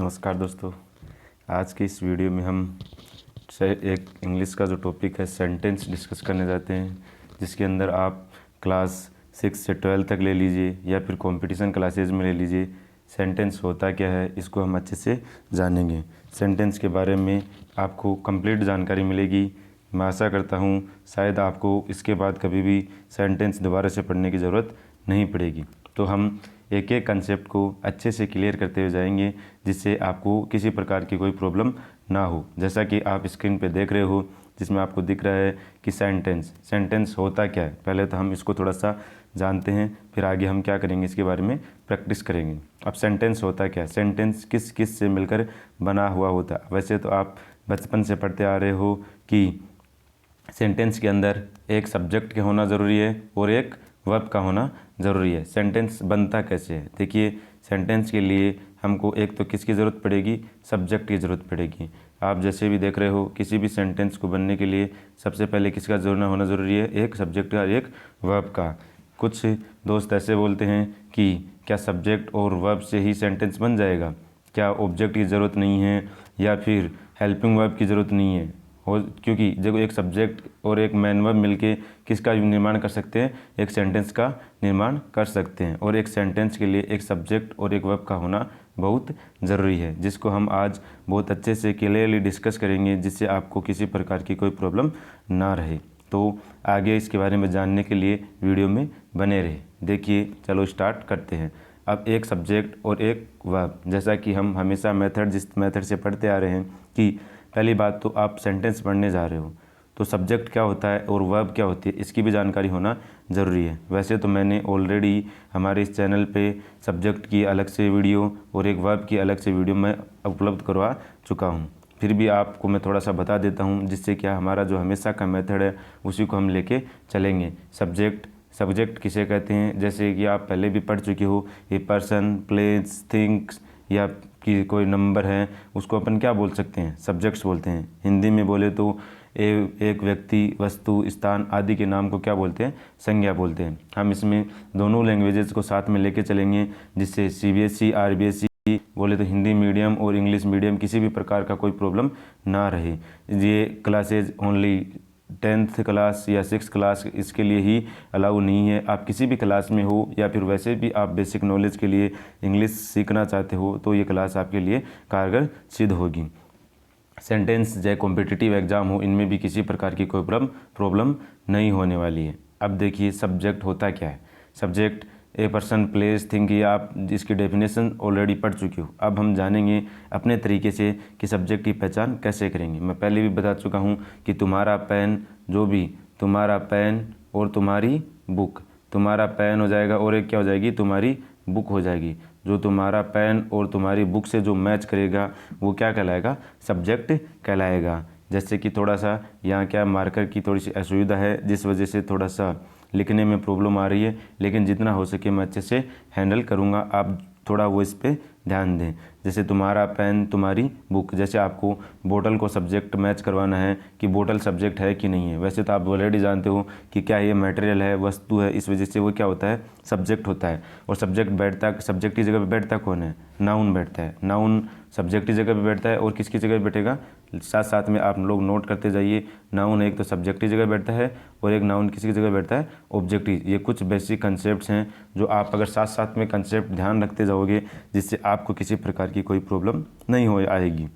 नमस्कार दोस्तों। आज के इस वीडियो में हम एक इंग्लिश का जो टॉपिक है सेंटेंस डिस्कस करने जाते हैं, जिसके अंदर आप क्लास 6 से 12 तक ले लीजिए या फिर कंपटीशन क्लासेज में ले लीजिए। सेंटेंस होता क्या है इसको हम अच्छे से जानेंगे। सेंटेंस के बारे में आपको कंप्लीट जानकारी मिलेगी। मैं आशा करता हूँ शायद आपको इसके बाद कभी भी सेंटेंस दोबारा से पढ़ने की ज़रूरत नहीं पड़ेगी। तो हम एक एक कंसेप्ट को अच्छे से क्लियर करते हुए जाएंगे, जिससे आपको किसी प्रकार की कोई प्रॉब्लम ना हो। जैसा कि आप स्क्रीन पे देख रहे हो, जिसमें आपको दिख रहा है कि सेंटेंस होता क्या है। पहले तो हम इसको थोड़ा सा जानते हैं, फिर आगे हम क्या करेंगे इसके बारे में प्रैक्टिस करेंगे। अब सेंटेंस होता क्या है, सेंटेंस किस किस से मिलकर बना हुआ होता है। वैसे तो आप बचपन से पढ़ते आ रहे हो कि सेंटेंस के अंदर एक सब्जेक्ट का होना ज़रूरी है और एक वर्ब का होना ज़रूरी है। सेंटेंस बनता कैसे है, देखिए सेंटेंस के लिए हमको एक तो किसकी ज़रूरत पड़ेगी, सब्जेक्ट की ज़रूरत पड़ेगी। आप जैसे भी देख रहे हो, किसी भी सेंटेंस को बनने के लिए सबसे पहले किसका होना ज़रूरी है, एक सब्जेक्ट का, एक वर्ब का। कुछ दोस्त ऐसे बोलते हैं कि क्या सब्जेक्ट और वर्ब से ही सेंटेंस बन जाएगा, क्या ऑब्जेक्ट की ज़रूरत नहीं है या फिर हेल्पिंग वर्ब की ज़रूरत नहीं है। और क्योंकि जब एक सब्जेक्ट और एक मेन वर्ब मिलके किसका निर्माण कर सकते हैं, एक सेंटेंस का निर्माण कर सकते हैं। और एक सेंटेंस के लिए एक सब्जेक्ट और एक वर्ब का होना बहुत ज़रूरी है, जिसको हम आज बहुत अच्छे से क्लियरली डिस्कस करेंगे, जिससे आपको किसी प्रकार की कोई प्रॉब्लम ना रहे। तो आगे इसके बारे में जानने के लिए वीडियो में बने रहे। देखिए चलो स्टार्ट करते हैं। अब एक सब्जेक्ट और एक वर्ब, जैसा कि हम हमेशा जिस मेथड से पढ़ते आ रहे हैं कि पहली बात तो आप सेंटेंस पढ़ने जा रहे हो तो सब्जेक्ट क्या होता है और वर्ब क्या होती है, इसकी भी जानकारी होना ज़रूरी है। वैसे तो मैंने ऑलरेडी हमारे इस चैनल पे सब्जेक्ट की अलग से वीडियो और एक वर्ब की अलग से वीडियो मैं उपलब्ध करवा चुका हूँ, फिर भी आपको मैं थोड़ा सा बता देता हूँ, जिससे क्या हमारा जो हमेशा का मेथड है उसी को हम लेके चलेंगे। सब्जेक्ट किसे कहते हैं, जैसे कि आप पहले भी पढ़ चुके हो, ए पर्सन, प्लेस, थिंग्स या कि कोई नंबर है, उसको अपन क्या बोल सकते हैं, सब्जेक्ट्स बोलते हैं। हिंदी में बोले तो एक व्यक्ति, वस्तु, स्थान आदि के नाम को क्या बोलते हैं, संज्ञा बोलते हैं। हम इसमें दोनों लैंग्वेजेस को साथ में लेके चलेंगे, जिससे CBSE RBSE बोले तो हिंदी मीडियम और इंग्लिश मीडियम किसी भी प्रकार का कोई प्रॉब्लम ना रहे। ये क्लासेज ओनली 10th क्लास या 6th क्लास इसके लिए ही अलाउ नहीं है। आप किसी भी क्लास में हो या फिर वैसे भी आप बेसिक नॉलेज के लिए इंग्लिश सीखना चाहते हो तो ये क्लास आपके लिए कारगर सिद्ध होगी। सेंटेंस चाहे कॉम्पिटिटिव एग्जाम हो, इनमें भी किसी प्रकार की कोई प्रॉब्लम नहीं होने वाली है। अब देखिए सब्जेक्ट होता क्या है। Subject a person, place, thing, ये आप इसकी डेफिनेशन ऑलरेडी पढ़ चुके हो। अब हम जानेंगे अपने तरीके से कि सब्जेक्ट की पहचान कैसे करेंगे। मैं पहले भी बता चुका हूँ कि तुम्हारा पेन, जो भी तुम्हारा पेन और तुम्हारी बुक, तुम्हारा पेन हो जाएगा और एक क्या हो जाएगी, तुम्हारी बुक हो जाएगी। जो तुम्हारा पेन और तुम्हारी बुक से जो मैच करेगा वो क्या कहलाएगा, सब्जेक्ट कहलाएगा। जैसे कि थोड़ा सा यहाँ क्या मार्कर की थोड़ी सी असुविधा है, जिस वजह से थोड़ा सा लिखने में प्रॉब्लम आ रही है, लेकिन जितना हो सके मैं अच्छे से हैंडल करूँगा। आप थोड़ा वो इस पर ध्यान दें। जैसे तुम्हारा पेन, तुम्हारी बुक, जैसे आपको बोतल को सब्जेक्ट मैच करवाना है कि बोतल सब्जेक्ट है कि नहीं है। वैसे तो आप ऑलरेडी जानते हो कि क्या ये मटेरियल है, वस्तु है, इस वजह से वो क्या होता है, सब्जेक्ट होता है। और सब्जेक्ट की जगह पर बैठता कौन है, नाउन बैठता है। नाउन सब्जेक्ट की जगह पर बैठता है और किसकी जगह बैठेगा, साथ साथ में आप लोग नोट करते जाइए। नाउन एक तो सब्जेक्ट की जगह बैठता है और एक नाउन किसकी जगह बैठता है, ऑब्जेक्ट की। ये कुछ बेसिक कंसेप्ट्स हैं जो आप अगर साथ साथ में कंसेप्ट ध्यान रखते जाओगे, जिससे आपको किसी प्रकार की कोई प्रॉब्लम नहीं हो आएगी।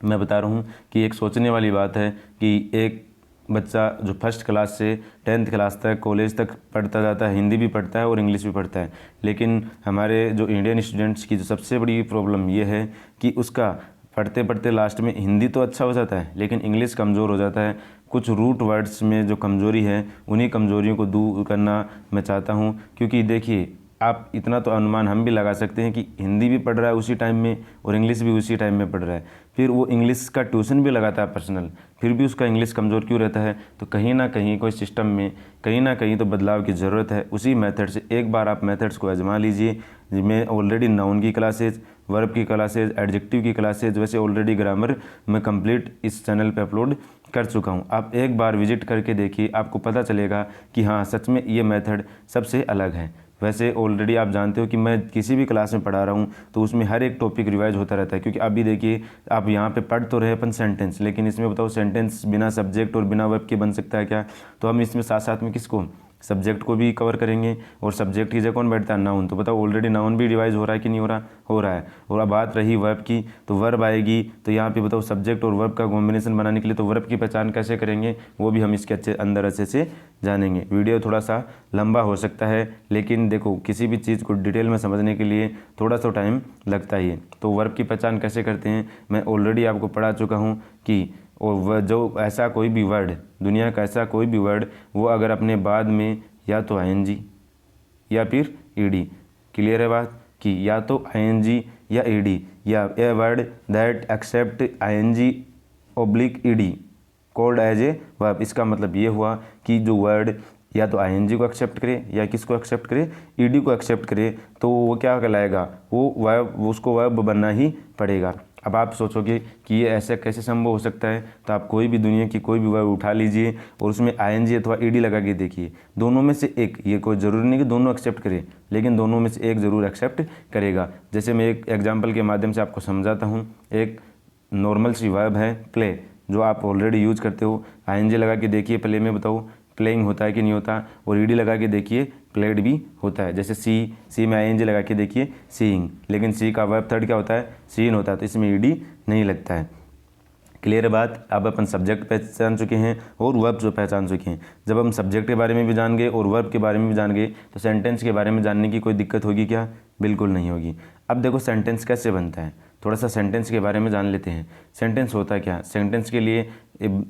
मैं बता रहा हूँ कि एक सोचने वाली बात है कि एक बच्चा जो फर्स्ट क्लास से 10th क्लास तक, कॉलेज तक पढ़ता जाता है, हिंदी भी पढ़ता है और इंग्लिश भी पढ़ता है, लेकिन हमारे जो इंडियन स्टूडेंट्स की जो सबसे बड़ी प्रॉब्लम ये है कि उसका पढ़ते पढ़ते लास्ट में हिंदी तो अच्छा हो जाता है लेकिन इंग्लिश कमज़ोर हो जाता है। कुछ रूट वर्ड्स में जो कमज़ोरी है, उन्हीं कमज़ोरियों को दूर करना मैं चाहता हूँ। क्योंकि देखिए आप इतना तो अनुमान हम भी लगा सकते हैं कि हिंदी भी पढ़ रहा है उसी टाइम में और इंग्लिश भी उसी टाइम में पढ़ रहा है, फिर वो इंग्लिश का ट्यूशन भी लगाता है पर्सनल, फिर भी उसका इंग्लिश कमज़ोर क्यों रहता है। तो कहीं ना कहीं कोई सिस्टम में कहीं ना कहीं तो बदलाव की ज़रूरत है। उसी मेथड से एक बार आप मेथड्स को आजमा लीजिए। मैं ऑलरेडी नाउन की क्लासेज, वर्ब की क्लासेज, एडजेक्टिव की क्लासेज, वैसे ऑलरेडी ग्रामर मैं कंप्लीट इस चैनल पे अपलोड कर चुका हूँ। आप एक बार विजिट करके देखिए, आपको पता चलेगा कि हाँ सच में ये मेथड सबसे अलग है। वैसे ऑलरेडी आप जानते हो कि मैं किसी भी क्लास में पढ़ा रहा हूँ तो उसमें हर एक टॉपिक रिवाइज होता रहता है, क्योंकि अभी देखिए आप यहाँ पे पढ़ तो रहे अपन सेंटेंस, लेकिन इसमें बताओ सेंटेंस बिना सब्जेक्ट और बिना वर्ब के बन सकता है क्या? तो हम इसमें साथ साथ में किसको, सब्जेक्ट को भी कवर करेंगे, और सब्जेक्ट की जगह कौन बैठता है, नाउन। तो बताओ ऑलरेडी नाउन भी रिवाइज हो रहा है कि नहीं हो रहा? हो रहा है। और अब बात रही वर्ब की, तो वर्ब आएगी, तो यहाँ पे बताओ सब्जेक्ट और वर्ब का कॉम्बिनेशन बनाने के लिए तो वर्ब की पहचान कैसे करेंगे वो भी हम इसके अच्छे से जानेंगे। वीडियो थोड़ा सा लंबा हो सकता है, लेकिन देखो किसी भी चीज़ को डिटेल में समझने के लिए थोड़ा सा टाइम लगता ही है। तो वर्ब की पहचान कैसे करते हैं मैं ऑलरेडी आपको पढ़ा चुका हूँ कि और वह जो ऐसा कोई भी वर्ड, दुनिया का ऐसा कोई भी वर्ड, वो अगर अपने बाद में या तो आईएनजी या फिर ईडी, क्लियर है बात, कि या तो आईएनजी या ईडी, या A word that except ING oblique ED called as a verb. इसका मतलब ये हुआ कि जो वर्ड या तो आईएनजी को एक्सेप्ट करे या किसको एक्सेप्ट करे, ईडी को एक्सेप्ट करे, तो वो क्या कहलाएगा, वो वर्ब, उसको वर्ब बनना ही पड़ेगा। अब आप सोचोगे कि ये ऐसा कैसे संभव हो सकता है, तो आप कोई भी दुनिया की कोई भी वर्ब उठा लीजिए और उसमें आईएनजी अथवा ईडी लगा के देखिए, दोनों में से एक, ये कोई ज़रूरी नहीं कि दोनों एक्सेप्ट करे, लेकिन दोनों में से एक ज़रूर एक्सेप्ट करेगा। जैसे मैं एक एग्जाम्पल के माध्यम से आपको समझाता हूँ। एक नॉर्मल सी वर्ब है प्ले, जो आप ऑलरेडी यूज करते हो। आईएनजी लगा के देखिए प्ले में, बताओ प्लेइंग होता है कि नहीं होता, और ईडी लगा के देखिए प्लेड भी होता है। जैसे सी में आईएनजी लगा के देखिए सीइंग, लेकिन सी का वर्ब थर्ड क्या होता है, सीन होता है, तो इसमें ईडी नहीं लगता है। क्लियर है बात। अब अपन सब्जेक्ट पहचान चुके हैं और वर्ब जो पहचान चुके हैं। जब हम सब्जेक्ट के बारे में भी जान गए और वर्ब के बारे में भी जान गए, तो सेंटेंस के बारे में जानने की कोई दिक्कत होगी क्या? बिल्कुल नहीं होगी। अब देखो सेंटेंस कैसे बनता है, थोड़ा सा सेंटेंस के बारे में जान लेते हैं। सेंटेंस होता क्या? सेंटेंस के लिए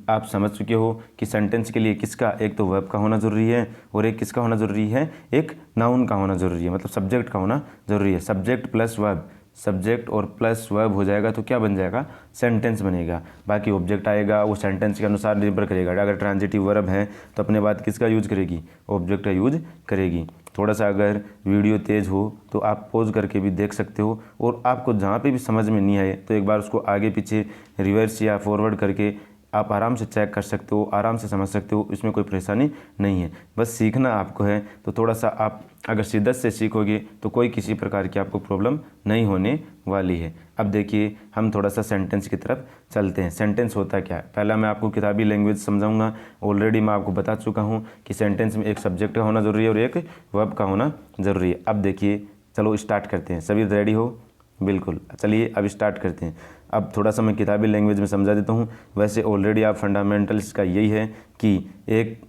आप समझ चुके हो कि सेंटेंस के लिए किसका, एक तो वर्ब का होना ज़रूरी है और एक किसका होना ज़रूरी है, एक नाउन का होना ज़रूरी है, मतलब सब्जेक्ट का होना ज़रूरी है। सब्जेक्ट प्लस वर्ब, सब्जेक्ट और प्लस वर्ब हो जाएगा तो क्या बन जाएगा, सेंटेंस बनेगा। बाकी ऑब्जेक्ट आएगा, वो सेंटेंस के अनुसार निर्भर करेगा। अगर ट्रांजिटिव वर्ब है तो अपने बात किसका यूज करेगी, ऑब्जेक्ट का यूज करेगी। थोड़ा सा अगर वीडियो तेज़ हो तो आप पॉज करके भी देख सकते हो, और आपको जहाँ पे भी समझ में नहीं आए तो एक बार उसको आगे पीछे रिवर्स या फॉरवर्ड करके आप आराम से चेक कर सकते हो, आराम से समझ सकते हो, इसमें कोई परेशानी नहीं है। बस सीखना आपको है, तो थोड़ा सा आप अगर शिद्दत से सीखोगे तो कोई किसी प्रकार की आपको प्रॉब्लम नहीं होने वाली है। अब देखिए हम थोड़ा सा सेंटेंस की तरफ चलते हैं। सेंटेंस होता क्या है, पहला मैं आपको किताबी लैंग्वेज समझाऊंगा। ऑलरेडी मैं आपको बता चुका हूँ कि सेंटेंस में एक सब्जेक्ट का होना ज़रूरी है और एक वर्ब का होना ज़रूरी है। अब देखिए चलो स्टार्ट करते हैं, सभी रेडी हो? बिल्कुल, चलिए अब स्टार्ट करते हैं। अब थोड़ा सा मैं किताबी लैंग्वेज में समझा देता हूँ। वैसे ऑलरेडी आप फंडामेंटल्स का यही है कि एक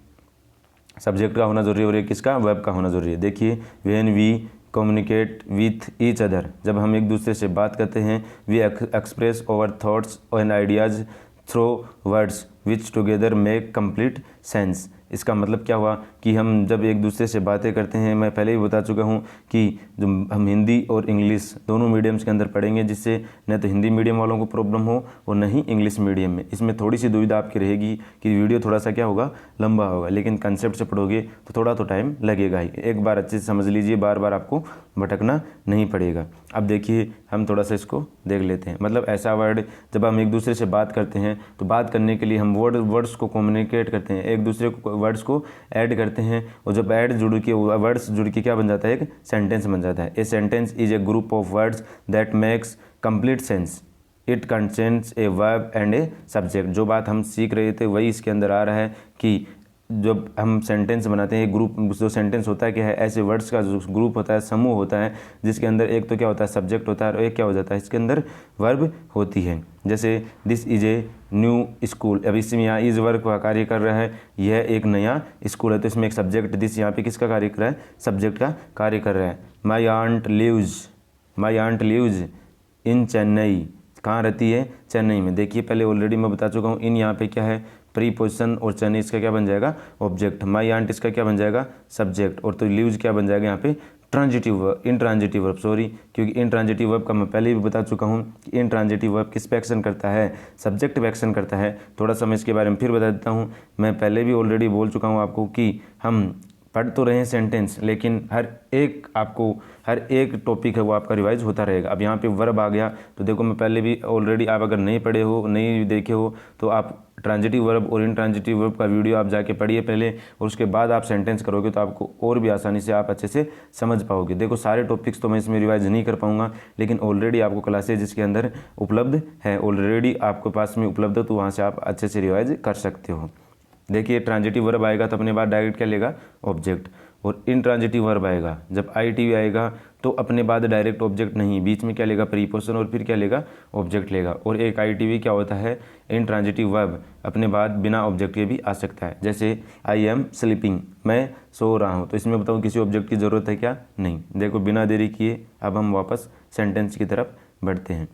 सब्जेक्ट का होना ज़रूरी है और एक किसका, वर्ब का होना ज़रूरी है। देखिए when we communicate with each other, जब हम एक दूसरे से बात करते हैं, we express our thoughts and ideas through words which together make complete sense. इसका मतलब क्या हुआ कि हम जब एक दूसरे से बातें करते हैं, मैं पहले ही बता चुका हूँ कि जो हम हिंदी और इंग्लिश दोनों मीडियम्स के अंदर पढ़ेंगे, जिससे न तो हिंदी मीडियम वालों को प्रॉब्लम हो और न ही इंग्लिश मीडियम में। इसमें थोड़ी सी दुविधा आपकी रहेगी कि वीडियो थोड़ा सा क्या होगा, लंबा होगा, लेकिन कंसेप्ट से पढ़ोगे तो थोड़ा तो टाइम लगेगा ही। एक बार अच्छे से समझ लीजिए, बार बार आपको भटकना नहीं पड़ेगा। अब देखिए हम थोड़ा सा इसको देख लेते हैं। मतलब ऐसा वर्ड, जब हम एक दूसरे से बात करते हैं तो बात करने के लिए हम वर्ड्स को कम्युनिकेट करते हैं, एक दूसरे को वर्ड्स को ऐड करते हैं, और जब ऐड जुड़ के वर्ड्स जुड़ के क्या बन जाता है, एक सेंटेंस बन जाता है। ए sentence is a group of words that makes complete sense, it contains a verb and a subject. जो बात हम सीख रहे थे वही इसके अंदर आ रहा है कि जब हम सेंटेंस बनाते हैं, ग्रुप, जो सेंटेंस होता है क्या है, ऐसे वर्ड्स का जो ग्रुप होता है, समूह होता है, जिसके अंदर एक तो क्या होता है, सब्जेक्ट होता है, और एक क्या हो जाता है, इसके अंदर वर्ब होती है। जैसे this is a new school, अब इसमें यहाँ इज वर्ब का कार्य कर रहा है, यह एक नया स्कूल है, तो इसमें एक सब्जेक्ट दिस यहाँ पे किसका कार्य कर रहा है, सब्जेक्ट का कार्य कर रहा है। My aunt lives in Chennai, कहाँ रहती है, चेन्नई में। देखिए पहले ऑलरेडी मैं बता चुका हूँ, इन यहाँ पे क्या है, प्रीपोजिशन, और चेन्नई इसका क्या बन जाएगा, ऑब्जेक्ट। माई आंट इसका क्या बन जाएगा, सब्जेक्ट, और तो लिव्स क्या बन जाएगा यहाँ पे, इंट्रांजिटिव वर्ब, सॉरी, क्योंकि इंट्रांजिटिव वर्ब का मैं पहले भी बता चुका हूँ कि इंट्रांजिटिव वर्ब किस पे एक्शन करता है, सब्जेक्ट पे एक्शन करता है। थोड़ा सा मैं इसके बारे में फिर बता देता हूँ। मैं पहले भी ऑलरेडी बोल चुका हूँ आपको कि हम पढ़ तो रहे हैं सेंटेंस, लेकिन हर एक टॉपिक है वो आपका रिवाइज होता रहेगा। अब यहाँ पे वर्ब आ गया तो देखो, मैं पहले भी ऑलरेडी, आप अगर नहीं पढ़े हो, नहीं देखे हो, तो आप ट्रांजिटिव वर्ब और इंट्रांजिटिव वर्ब का वीडियो आप जाके पढ़िए पहले, और उसके बाद आप सेंटेंस करोगे तो आपको और भी आसानी से आप अच्छे से समझ पाओगे। देखो सारे टॉपिक्स तो मैं इसमें रिवाइज नहीं कर पाऊंगा, लेकिन ऑलरेडी आपको क्लासेज इसके अंदर उपलब्ध है, ऑलरेडी आपके पास में उपलब्ध है, तो वहाँ से आप अच्छे से रिवाइज कर सकते हो। देखिए ट्रांजिटिव वर्ब आएगा तो अपने बाद डायरेक्ट क्या लेगा, ऑब्जेक्ट, और इंट्रांजिटिव वर्ब आएगा जब ITV आएगा तो अपने बाद डायरेक्ट ऑब्जेक्ट नहीं, बीच में क्या लेगा, प्रीपोजिशन, और फिर क्या लेगा, ऑब्जेक्ट लेगा। और एक ITV क्या होता है, इंट्रांजिटिव वर्ब अपने बाद बिना ऑब्जेक्ट के भी आ सकता है। जैसे आई एम स्लीपिंग, मैं सो रहा हूँ, तो इसमें बताओ किसी ऑब्जेक्ट की ज़रूरत है क्या, नहीं। देखो बिना देरी किए अब हम वापस सेंटेंस की तरफ बढ़ते हैं।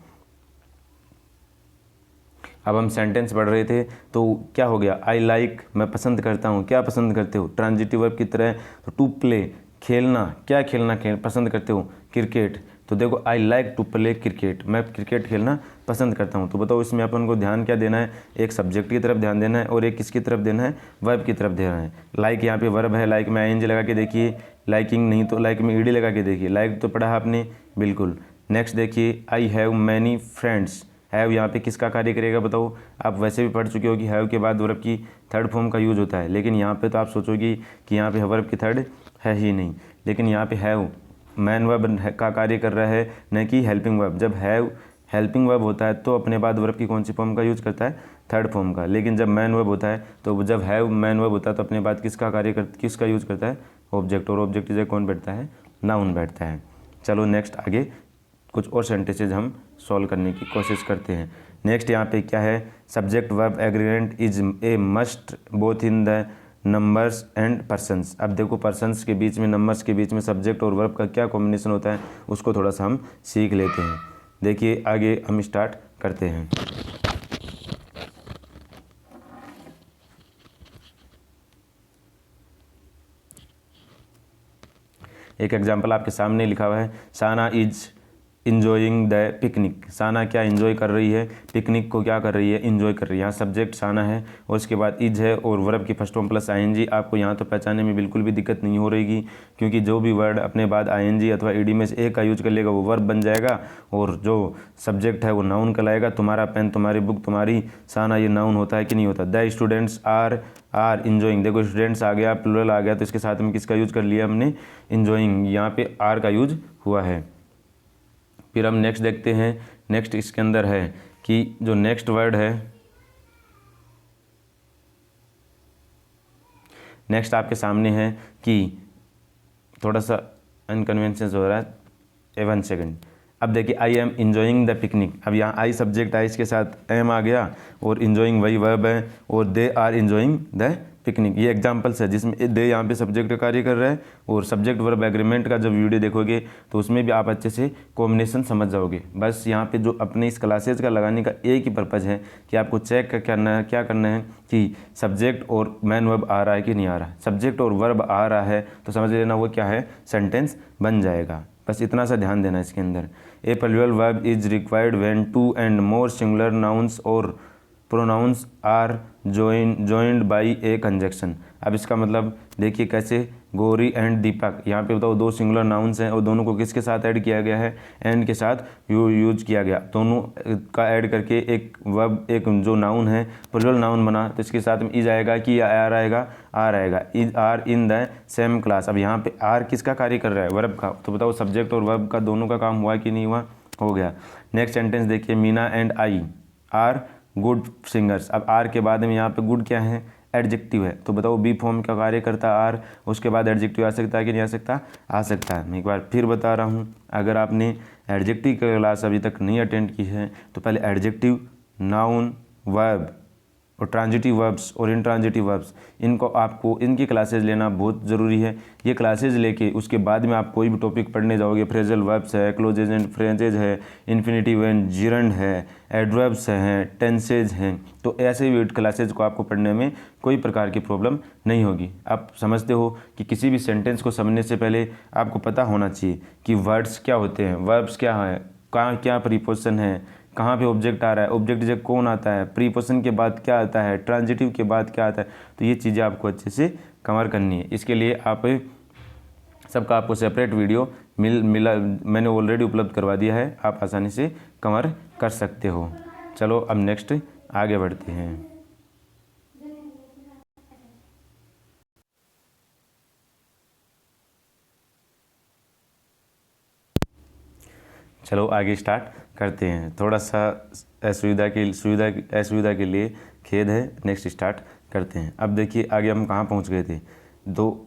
अब हम सेंटेंस पढ़ रहे थे तो क्या हो गया, आई लाइक, मैं पसंद करता हूँ, क्या पसंद करते हो, ट्रांजिटिव वर्ब की तरह। तो टू प्ले, खेलना, क्या खेलना पसंद करते हो, क्रिकेट। तो देखो I like to play cricket, मैं क्रिकेट खेलना पसंद करता हूँ। तो बताओ इसमें अपन को ध्यान क्या देना है, एक सब्जेक्ट की तरफ ध्यान देना है और एक किसकी तरफ देना है, वर्ब की तरफ देना है। लाइक यहाँ पे वर्ब है, लाइक में ING लगा के देखिए, लाइकिंग नहीं तो लाइक में ED लगा के देखिए। लाइक तो पढ़ा आपने, बिल्कुल। नेक्स्ट देखिए, I have many friends, have यहाँ पे किसका कार्य करेगा बताओ। आप वैसे भी पढ़ चुके हो कि हैव के बाद वर्ब की थर्ड फॉर्म का यूज होता है, लेकिन यहाँ पे तो आप सोचोगे कि यहाँ पे वर्ब की थर्ड है ही नहीं, लेकिन यहाँ पे हैव मैन वर्ब का कार्य कर रहा है, न कि हेल्पिंग वर्ब। जब हैव हेल्पिंग वर्ब होता है तो अपने बाद वर्ब की कौन सी फॉर्म का यूज करता है, थर्ड फॉर्म का। लेकिन जब मैन वर्ब होता है तो जब हैव मैन वर्ब होता है तो अपने बाद किसका यूज करता है, ऑब्जेक्ट, और ऑब्जेक्ट जगह कौन बैठता है, नाउन बैठता है। चलो नेक्स्ट आगे कुछ और सेंटेंसेज हम सॉल्व करने की कोशिश करते हैं। नेक्स्ट यहाँ पे क्या है, subject verb एग्रीगेंट is a must both in the numbers and persons. अब देखो पर्सन्स के बीच में, नंबर्स के बीच में सब्जेक्ट और वर्ब का क्या कॉम्बिनेशन होता है, उसको थोड़ा सा हम सीख लेते हैं। देखिए आगे हम स्टार्ट करते हैं। एक एग्जाम्पल आपके सामने लिखा हुआ है, साना इज इंजॉइंग द पिकनिक। साना क्या इंजॉय कर रही है, पिकनिक को क्या कर रही है, इंजॉय कर रही है। यहाँ सब्जेक्ट साना है और उसके बाद इज है और वर्ब की फर्स्ट फॉर्म प्लस ING। आपको यहाँ तो पहचानने में बिल्कुल भी दिक्कत नहीं हो रहेगी, क्योंकि जो भी वर्ड अपने बाद ING अथवा ED में से एक का यूज कर लेगा वो वर्ब बन जाएगा, और जो सब्जेक्ट है वो नाउन कहलाएगा। तुम्हारा पेन, तुम्हारी बुक, तुम्हारी साना, ये नाउन होता है कि नहीं होता। द स्टूडेंट्स आर इंजॉइंग, देखो स्टूडेंट्स आ गया, प्लूरल आ गया, तो इसके साथ में किसका यूज कर लिया हमने, इंजॉइंग। यहाँ पे आर का यूज हुआ है। फिर हम नेक्स्ट देखते हैं। नेक्स्ट इसके अंदर है कि जो नेक्स्ट वर्ड है, नेक्स्ट आपके सामने है कि थोड़ा सा अनकन्वेंशन हो रहा है, 1 सेकेंड। अब देखिए I am enjoying the picnic. अब यहाँ आई सब्जेक्ट है, इसके साथ एम आ गया और इंजॉइंग वही वर्ब है, और they are enjoying the picnic. ये एग्जाम्पल्स है जिसमें दे यहाँ पे सब्जेक्ट का कार्य कर रहा है, और सब्जेक्ट वर्ब एग्रीमेंट का जब वीडियो देखोगे तो उसमें भी आप अच्छे से कॉम्बिनेशन समझ जाओगे। बस यहाँ पे जो अपने इस क्लासेज का लगाने का एक ही पर्पज़ है कि आपको चेक करना है, क्या करना है कि सब्जेक्ट और मैन वर्ब आ रहा है कि नहीं आ रहा है। सब्जेक्ट और वर्ब आ रहा है तो समझ लेना वो क्या है, सेंटेंस बन जाएगा। बस इतना सा ध्यान देना इसके अंदर। A plural verb is required when 2 and more singular nouns और pronouns are joined by a conjunction. अब इसका मतलब देखिए कैसे, गौरी एंड दीपक, यहाँ पे बताओ 2 सिंगुलर नाउन्स हैं और दोनों को किसके साथ ऐड किया गया है, एंड के साथ यूज किया गया। दोनों का ऐड करके एक वर्ब, एक जो नाउन है प्लूरल नाउन बना, तो इसके साथ में इज आएगा कि आर आएगा, आर आएगा। Is are in the same class. अब यहाँ पे आर किसका कार्य कर रहा है, वर्ब का। तो बताओ सब्जेक्ट और वर्ब का दोनों का काम हुआ कि नहीं हुआ, हो गया। नेक्स्ट सेंटेंस देखिए, Meena and I R good singers. अब आर के बाद में यहाँ पे गुड क्या है, एडजेक्टिव है, तो बताओ बी फॉर्म का कार्य करता है आर, उसके बाद एडजेक्टिव आ सकता है कि नहीं आ सकता, आ सकता है। मैं एक बार फिर बता रहा हूँ, अगर आपने एडजेक्टिव की क्लास अभी तक नहीं अटेंड की है तो पहले एडजेक्टिव, नाउन, वर्ब और ट्रांजिटिव वर्ब्स और इंट्रांजिटिव वर्ब्स, इनको आपको इनकी क्लासेज लेना बहुत ज़रूरी है। ये क्लासेज लेके उसके बाद में आप कोई भी टॉपिक पढ़ने जाओगे, फ्रेजल वर्ब्स है, क्लोजेज एंड फ्रेजेज है, इन्फिनिटिव एंड जिरंड है, एडवर्ब्स हैं, टेंसेज हैं, तो ऐसे भी क्लासेज को आपको पढ़ने में कोई प्रकार की प्रॉब्लम नहीं होगी। आप समझते हो कि किसी भी सेंटेंस को समझने से पहले आपको पता होना चाहिए कि वर्ड्स क्या होते हैं, वर्ब्स क्या है, कहाँ क्या प्रीपोजिशन है, कहाँ पे ऑब्जेक्ट आ रहा है, ऑब्जेक्ट जगह कौन आता है, प्रीपोजिशन के बाद क्या आता है, ट्रांजिटिव के बाद क्या आता है। तो ये चीज़ें आपको अच्छे से कवर करनी है। इसके लिए आप सबका आपको सेपरेट वीडियो मिला मैंने ऑलरेडी उपलब्ध करवा दिया है, आप आसानी से कवर कर सकते हो। चलो अब नेक्स्ट आगे बढ़ते हैं। चलो आगे स्टार्ट करते हैं। थोड़ा सा असुविधा के लिए खेद है। नेक्स्ट स्टार्ट करते हैं। अब देखिए आगे हम कहाँ पहुँच गए थे।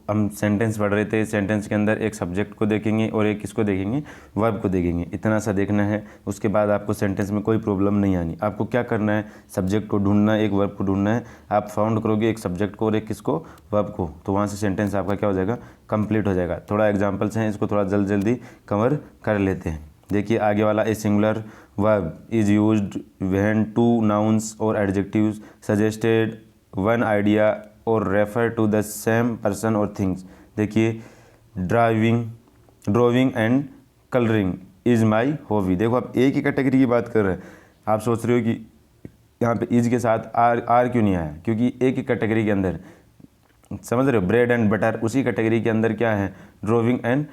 हम सेंटेंस पढ़ रहे थे। सेंटेंस के अंदर एक सब्जेक्ट को देखेंगे और एक किसको देखेंगे, वर्ब को देखेंगे। इतना सा देखना है, उसके बाद आपको सेंटेंस में कोई प्रॉब्लम नहीं आनी। आपको क्या करना है, सब्जेक्ट को ढूंढना है, एक वर्ब को ढूंढना है। आप फाउंड करोगे एक सब्जेक्ट को और एक किसको, वर्ब को, तो वहाँ से सेंटेंस आपका क्या हो जाएगा, कंप्लीट हो जाएगा। थोड़ा एग्जाम्पल्स हैं, इसको थोड़ा जल्दी कवर कर लेते हैं। देखिए आगे वाला, a singular verb is used when two nouns और एडजेक्टिव्स सजेस्टेड वन आइडिया और refer to the same person और थिंग्स। देखिए driving and colouring is my hobby. देखो आप एक ही कैटेगरी की बात कर रहे हैं। आप सोच रहे हो कि यहाँ पे इज के साथ आर क्यों नहीं आया, क्योंकि एक ही कैटेगरी के अंदर, समझ रहे हो, ब्रेड एंड बटर उसी कैटेगरी के अंदर क्या है, ड्राइविंग एंड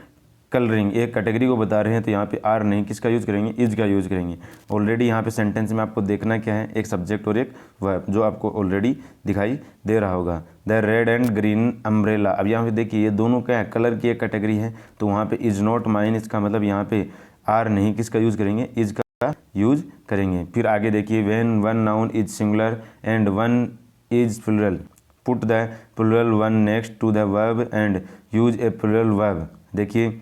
कलरिंग एक कैटेगरी को बता रहे हैं, तो यहाँ पे आर नहीं, किसका यूज़ करेंगे, इज का यूज़ करेंगे। ऑलरेडी यहाँ पे सेंटेंस में आपको देखना क्या है, एक सब्जेक्ट और एक वर्ब, जो आपको ऑलरेडी दिखाई दे रहा होगा। The red and green umbrella. अब यहाँ पे देखिए ये दोनों क्या है, कलर की एक कैटेगरी है, तो वहाँ पे इज नॉट माइन, इसका मतलब यहाँ पे आर नहीं, किसका यूज़ करेंगे, इज का यूज करेंगे। फिर आगे देखिए, when one noun is singular and one is plural, put the plural one next to the verb and use a plural verb. देखिए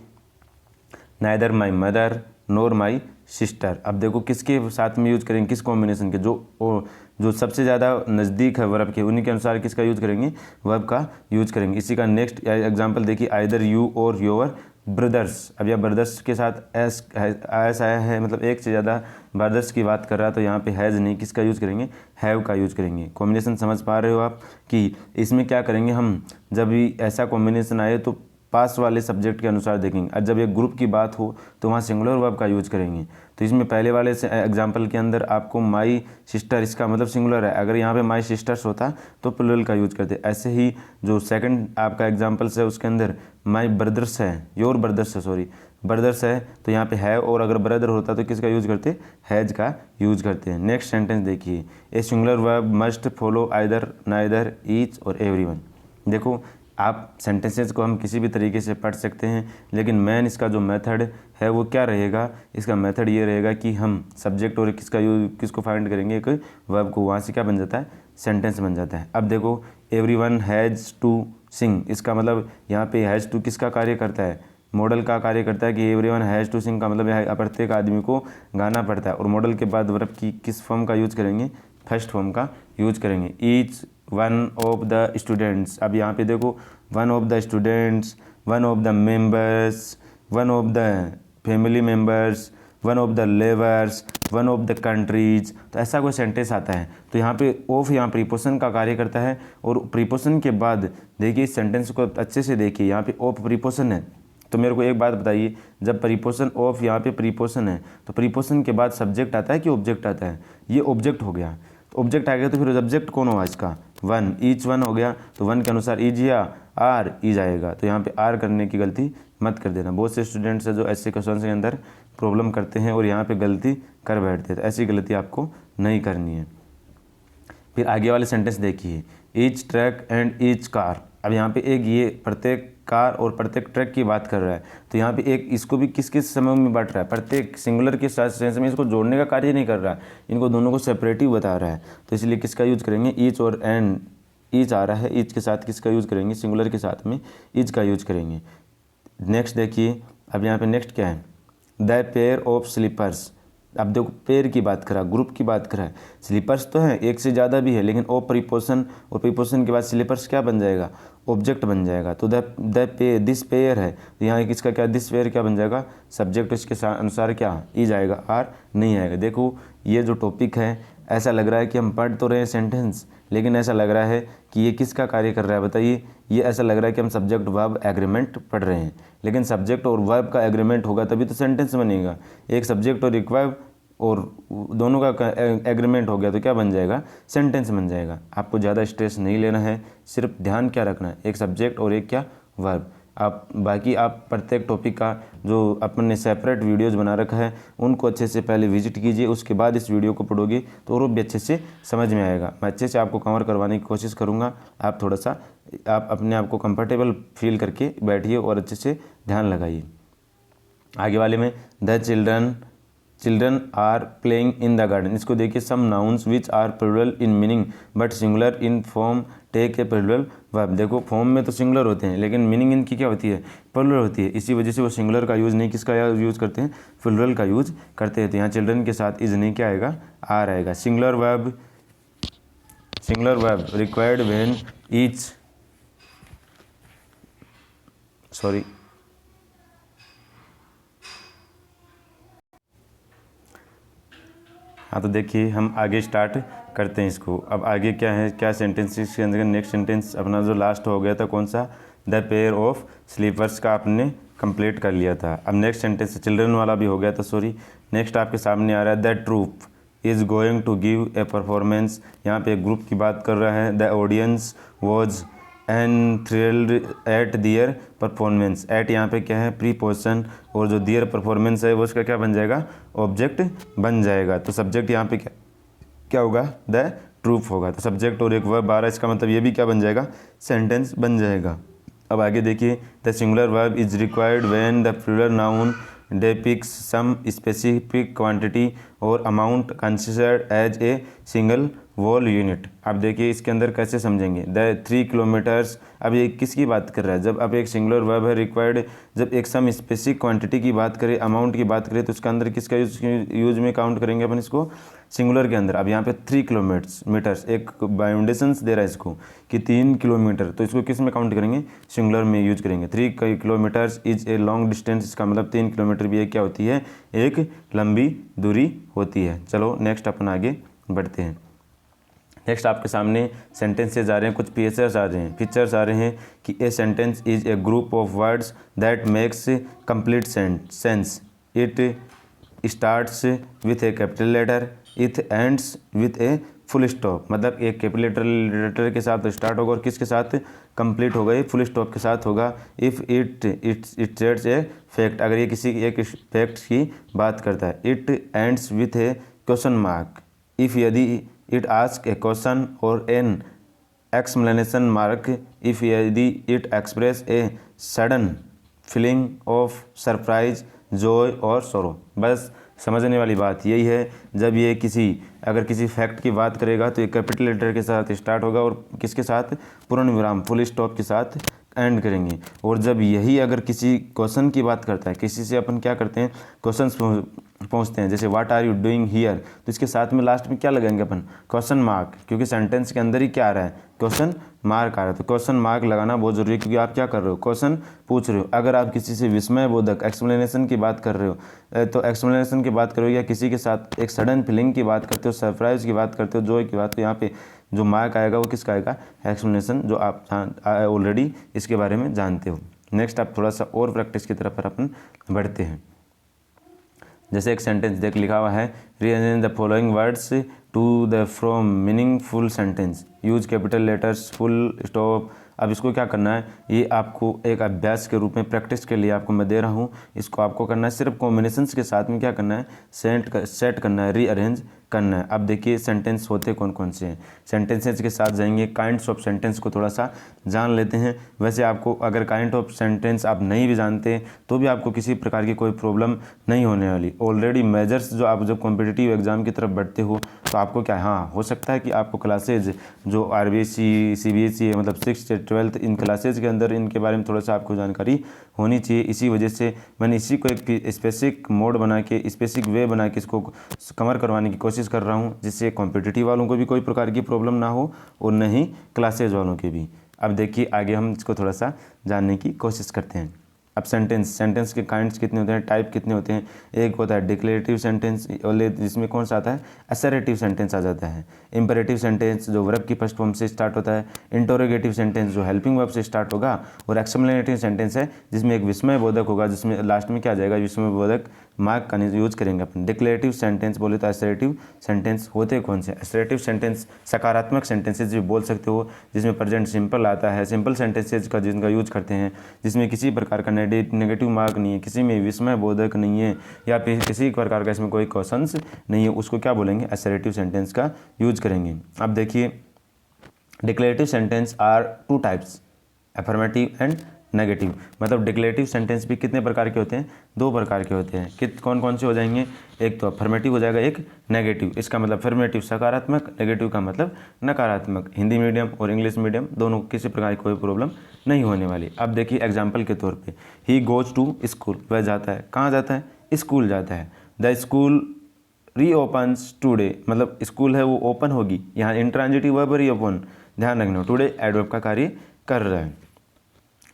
neither my mother nor my sister. अब देखो किसके साथ में यूज करेंगे, किस कॉम्बिनेशन के, जो सबसे ज़्यादा नज़दीक है वर्ब के, उन्हीं के अनुसार किसका यूज करेंगे, वर्ब का यूज करेंगे। इसी का नेक्स्ट एग्जांपल देखिए, आइदर यू और योर ब्रदर्स। अब यह ब्रदर्स के साथ एस आया है, मतलब एक से ज़्यादा ब्रदर्स की बात कर रहा है, तो यहाँ पे हैज़ नहीं, किसका यूज़ करेंगे, हैव का यूज़ करेंगे। कॉम्बिनेशन समझ पा रहे हो आप कि इसमें क्या करेंगे हम, जब भी ऐसा कॉम्बिनेशन आए तो पास वाले सब्जेक्ट के अनुसार देखेंगे। और जब एक ग्रुप की बात हो तो वहाँ सिंगुलर वर्ब का यूज करेंगे। तो इसमें पहले वाले से एग्जांपल के अंदर आपको माई सिस्टर, इसका मतलब सिंगुलर है, अगर यहाँ पे माई सिस्टर्स होता तो प्लूरल का यूज करते। ऐसे ही जो सेकंड आपका एग्जांपल्स है उसके अंदर माई ब्रदर्स है, योर ब्रदर्स है, सॉरी ब्रदर्स है, तो यहाँ पे है, और अगर ब्रदर होता तो किसका यूज करते, हैज का यूज करते हैं। नेक्स्ट सेंटेंस देखिए, ए singular verb must follow either neither each और एवरीवन। देखो आप सेंटेंसेस को हम किसी भी तरीके से पढ़ सकते हैं, लेकिन मेन इसका जो मेथड है वो क्या रहेगा, इसका मेथड ये रहेगा कि हम सब्जेक्ट और किसको फाइंड करेंगे, एक वर्ब को, वहाँ से क्या बन जाता है, सेंटेंस बन जाता है। अब देखो एवरीवन हैज़ टू सिंग, इसका मतलब यहाँ पे हैज़ टू किसका कार्य करता है, मॉडल का कार्य करता है, कि एवरीवन हैज़ टू सिंग का मतलब है प्रत्येक आदमी को गाना पड़ता है, और मॉडल के बाद वर्ब की किस फॉर्म का यूज करेंगे, फर्स्ट फॉर्म का यूज करेंगे। Each one of the students. अब यहाँ पे देखो one of the students, one of the members, one of the family members, one of the labours, one of the countries, तो ऐसा कोई सेंटेंस आता है तो यहाँ पे ऑफ यहाँ प्रीपोजिशन का कार्य करता है, और प्रीपोजिशन के बाद देखिए इस सेंटेंस को अच्छे से देखिए, यहाँ पे ऑफ प्रीपोजिशन है। तो मेरे को एक बात बताइए, जब प्रीपोजिशन ऑफ यहाँ पे प्रीपोजिशन है तो प्रीपोजिशन के बाद सब्जेक्ट आता है कि ऑब्जेक्ट आता है, ये ऑब्जेक्ट हो गया। तो ऑब्जेक्ट आ गया तो फिर सब्जेक्ट कौन होगा इसका, वन, ईच वन हो गया, तो वन के अनुसार इज या आर, इज आएगा। तो यहाँ पे आर करने की गलती मत कर देना। बहुत से स्टूडेंट्स है जो ऐसे क्वेश्चन के अंदर प्रॉब्लम करते हैं और यहाँ पे गलती कर बैठते हैं, तो ऐसी गलती आपको नहीं करनी है। फिर आगे वाले सेंटेंस देखिए, each truck and each car. अब यहाँ पे एक ये प्रत्येक कार और प्रत्येक ट्रक की बात कर रहा है, तो यहाँ पे एक इसको भी किस किस समय में बांट रहा है, प्रत्येक सिंगुलर के साथ सेंस में इसको जोड़ने का कार्य नहीं कर रहा है, इनको दोनों को सेपरेटिव बता रहा है। तो इसलिए किसका यूज करेंगे, ईच और एंड, ईच आ रहा है, ईच के साथ किसका यूज करेंगे, सिंगुलर के साथ में ईच का यूज करेंगे। नेक्स्ट देखिए, अब यहाँ पे नेक्स्ट क्या है, द पेयर ऑफ स्लीपर्स। अब देखो पेयर की बात करा, ग्रुप की बात करा है, स्लीपर्स तो है, एक से ज़्यादा भी है, लेकिन ओ प्रीपोजिशन और प्रीपोजिशन के बाद स्लीपर्स क्या बन जाएगा, ऑब्जेक्ट बन जाएगा। तो दिस पेयर है, तो यहाँ किसका क्या, दिस पेयर क्या बन जाएगा, सब्जेक्ट, इसके अनुसार क्या इज आएगा, आर नहीं आएगा। देखो ये जो टॉपिक है, ऐसा लग रहा है कि हम पढ़ तो रहे हैं सेंटेंस, लेकिन ऐसा लग रहा है कि ये किसका कार्य कर रहा है, बताइए। ये ऐसा लग रहा है कि हम सब्जेक्ट वर्ब एग्रीमेंट पढ़ रहे हैं, लेकिन सब्जेक्ट और वर्ब का एग्रीमेंट होगा तभी तो सेंटेंस बनेगा। एक सब्जेक्ट और एक वर्ब और दोनों का एग्रीमेंट हो गया तो क्या बन जाएगा, सेंटेंस बन जाएगा। आपको ज़्यादा स्ट्रेस नहीं लेना है, सिर्फ ध्यान क्या रखना है, एक सब्जेक्ट और एक क्या, वर्ब। आप बाकी आप प्रत्येक टॉपिक का जो अपन ने सेपरेट वीडियोज़ बना रखा है उनको अच्छे से पहले विजिट कीजिए, उसके बाद इस वीडियो को पढ़ोगे तो और भी अच्छे से समझ में आएगा। मैं अच्छे से आपको कवर करवाने की कोशिश करूँगा। आप थोड़ा सा आप अपने आप को कंफर्टेबल फील करके बैठिए और अच्छे से ध्यान लगाइए। आगे वाले में the children children are playing in the garden. इसको देखिए, some nouns which are plural in meaning but singular in form take a plural verb. देखो फॉर्म में तो सिंगुलर होते हैं लेकिन मीनिंग इनकी क्या होती है, प्लूरल होती है। इसी वजह से वो सिंगुलर का यूज़ नहीं किसका यूज़ करते हैं, प्लूरल का यूज़ करते हैं। तो यहाँ चिल्ड्रन के साथ इज नहीं क्या आएगा, आर आएगा। Singular verb required when each sorry हाँ, तो देखिए हम आगे स्टार्ट करते हैं इसको। अब आगे क्या है, क्या सेंटेंस के अंदर नेक्स्ट सेंटेंस अपना जो लास्ट हो गया था कौन सा, द पेयर ऑफ स्लीपर्स का आपने कंप्लीट कर लिया था। अब नेक्स्ट सेंटेंस चिल्ड्रन वाला भी हो गया था, सॉरी। नेक्स्ट आपके सामने आ रहा है the troupe is going to give a performance. यहाँ पे एक ग्रुप की बात कर रहा है। The audience was and thrilled at their performance. At यहाँ पे क्या है, प्रीपोजिशन, और जो दियर परफॉर्मेंस है वो उसका क्या बन जाएगा, ऑब्जेक्ट बन जाएगा। तो सब्जेक्ट यहाँ पे क्या होगा, द ट्रूप होगा। तो सब्जेक्ट और एक वर्ब आ रहा है, इसका मतलब ये भी क्या बन जाएगा, सेंटेंस बन जाएगा। अब आगे देखिए, the singular verb is required when the plural noun depicts some specific quantity or amount considered as a single wall unit। अब देखिए इसके अंदर कैसे समझेंगे, द 3 किलोमीटर्स। अब ये किसकी बात कर रहा है, जब अब एक सिंगुलर वर्ब है रिक्वायर्ड, जब एक सम स्पेसिफिक क्वांटिटी की बात करें, अमाउंट की बात करें, तो उसके अंदर किसका यूज में काउंट करेंगे अपन इसको, सिंगुलर के अंदर। अब यहाँ पे 3 किलोमीटर्स एक बाउंडेशंस दे रहा है इसको कि 3 किलोमीटर, तो इसको किस में काउंट करेंगे, सिंगुलर में यूज करेंगे। 3 kilometres is a long distance, इसका मतलब 3 किलोमीटर भी एक क्या होती है, एक लंबी दूरी होती है। चलो नेक्स्ट अपन आगे बढ़ते हैं। नेक्स्ट आपके सामने सेंटेंसेज आ रहे हैं, कुछ फीचर्स आ रहे हैं। फीचर्स आ रहे हैं कि a sentence is a group of words that makes complete sense. It starts with a capital letter, it ends with a full stop. मतलब एक कैपिटल लेटर के साथ स्टार्ट होगा और किसके साथ कंप्लीट होगा, ये फुल स्टॉप के साथ होगा। If it states a fact, अगर ये किसी एक फैक्ट की बात करता है। It ends with A question mark. If यदि इट आस्क ए क्वेश्चन और एन एक्सप्लेनेशन मार्क। इफ़ यदि it express a sudden feeling of surprise, Joy और सॉरो। बस समझने वाली बात यही है, जब ये अगर किसी फैक्ट की बात करेगा तो ये कैपिटल लेटर के साथ स्टार्ट होगा और किसके साथ, पूर्ण विराम फुल स्टॉप के साथ एंड करेंगे। और जब यही अगर किसी क्वेश्चन की बात करता है, किसी से अपन क्या करते हैं, क्वेश्चन पहुँचते हैं, जैसे what are you doing here, तो इसके साथ में लास्ट में क्या लगाएंगे अपन, क्वेश्चन मार्क, क्योंकि सेंटेंस के अंदर ही क्या आ रहा है, क्वेश्चन मार्क आ रहा है। तो क्वेश्चन मार्क लगाना बहुत जरूरी है, क्योंकि आप क्या कर रहे हो, क्वेश्चन पूछ रहे हो। अगर आप किसी से विस्मय बोधक एक्सप्लेनेशन की बात कर रहे हो, तो एक्सप्लेनेशन की बात करो, या किसी के साथ एक सडन फीलिंग की बात करते हो, सरप्राइज की बात करते हो, जॉय की बात, तो यहाँ पे जो मार्क आएगा वो किसका आएगा, एक्सप्लेनेशन, जो आप ऑलरेडी इसके बारे में जानते हो। नेक्स्ट आप थोड़ा सा और प्रैक्टिस की तरफ अपन बढ़ते हैं। जैसे एक सेंटेंस देख लिखा हुआ है, rearrange the following words to the from meaningful sentence, use capital letters, full stop. अब इसको क्या करना है, ये आपको एक अभ्यास के रूप में प्रैक्टिस के लिए आपको मैं दे रहा हूँ। इसको आपको करना है, सिर्फ कॉम्बिनेशंस के साथ में क्या करना है, सेट करना है, रीअरेंज करना है। अब देखिए सेंटेंस होते कौन कौन से हैं, सेंटेंसेस के साथ जाएंगे, काइंड्स ऑफ सेंटेंस को थोड़ा सा जान लेते हैं। वैसे आपको अगर काइंड ऑफ सेंटेंस आप नहीं भी जानते तो भी आपको किसी प्रकार की कोई प्रॉब्लम नहीं होने वाली। ऑलरेडी मेजर्स जो आप जब कॉम्पिटिटिव एग्जाम की तरफ बढ़ते हो तो आपको क्या, हाँ हो सकता है कि आपको क्लासेज जो RBSE CBSE है, मतलब 6th से 12th, इन क्लासेज के अंदर इनके बारे में थोड़ा सा आपको जानकारी होनी चाहिए। इसी वजह से मैंने इसी को एक स्पेसिफिक मोड बना के, स्पेसिफिक वे बना के इसको कवर करवाने की कोशिश कर रहा हूँ, जिससे कॉम्पिटिटिव वालों को भी कोई प्रकार की प्रॉब्लम ना हो और न ही क्लासेज वालों के भी। अब देखिए आगे हम इसको थोड़ा सा जानने की कोशिश करते हैं। अब सेंटेंस के काइंड्स कितने होते हैं, टाइप कितने होते हैं। एक होता है डिक्लेरेटिव सेंटेंस, जिसमें कौन सा आता है, असर्टिव सेंटेंस आ जाता है। इंपेरेटिव सेंटेंस जो वर्ब की फर्स्ट फॉर्म से स्टार्ट होता है। इंटरोगेटिव सेंटेंस जो हेल्पिंग वर्ब से स्टार्ट होगा। और एक्सप्लेनेटिव सेंटेंस है जिसमें एक विस्मय बोधक होगा, जिसमें लास्ट में क्या आ जाएगा, विस्मय बोधक मार्क का यूज करेंगे अपन। डिक्लेरेटिव सेंटेंस बोले तो असर्टिव सेंटेंस होते कौन से, असर्टिव सेंटेंस सकारात्मक सेंटेंसेज भी बोल सकते हो, जिसमें प्रेजेंट सिंपल आता है। सिंपल सेंटेंसेज का जिनका यूज करते हैं, जिसमें किसी प्रकार का नेगेटिव मार्क नहीं है, किसी में विस्मय बोधक नहीं है, या फिर किसी प्रकार का इसमें कोई क्वेश्चंस नहीं है, उसको क्या बोलेंगे, असर्टिव सेंटेंस का यूज करेंगे। अब देखिए declarative sentence are 2 types, affirmative and negative. मतलब डिक्लेरेटिव सेंटेंस भी कितने प्रकार के होते हैं, 2 प्रकार के होते हैं। कौन कौन से हो जाएंगे, एक तो अफर्मेटिव हो जाएगा, एक नेगेटिव। इसका मतलब अफर्मेटिव सकारात्मक, नेगेटिव का मतलब नकारात्मक। हिंदी मीडियम और इंग्लिश मीडियम दोनों किसी प्रकार की कोई प्रॉब्लम नहीं होने वाली। अब देखिए एग्जाम्पल के तौर पर, ही गोज टू स्कूल, वह जाता है, कहाँ जाता है, स्कूल जाता है। द स्कूल रीओपन्स टुडे, मतलब स्कूल है वो ओपन होगी, यहाँ इंट्रांजिटिव वर्ब रीओपन, ध्यान रखना टुडे एडवर्ब का कार्य कर रहा है।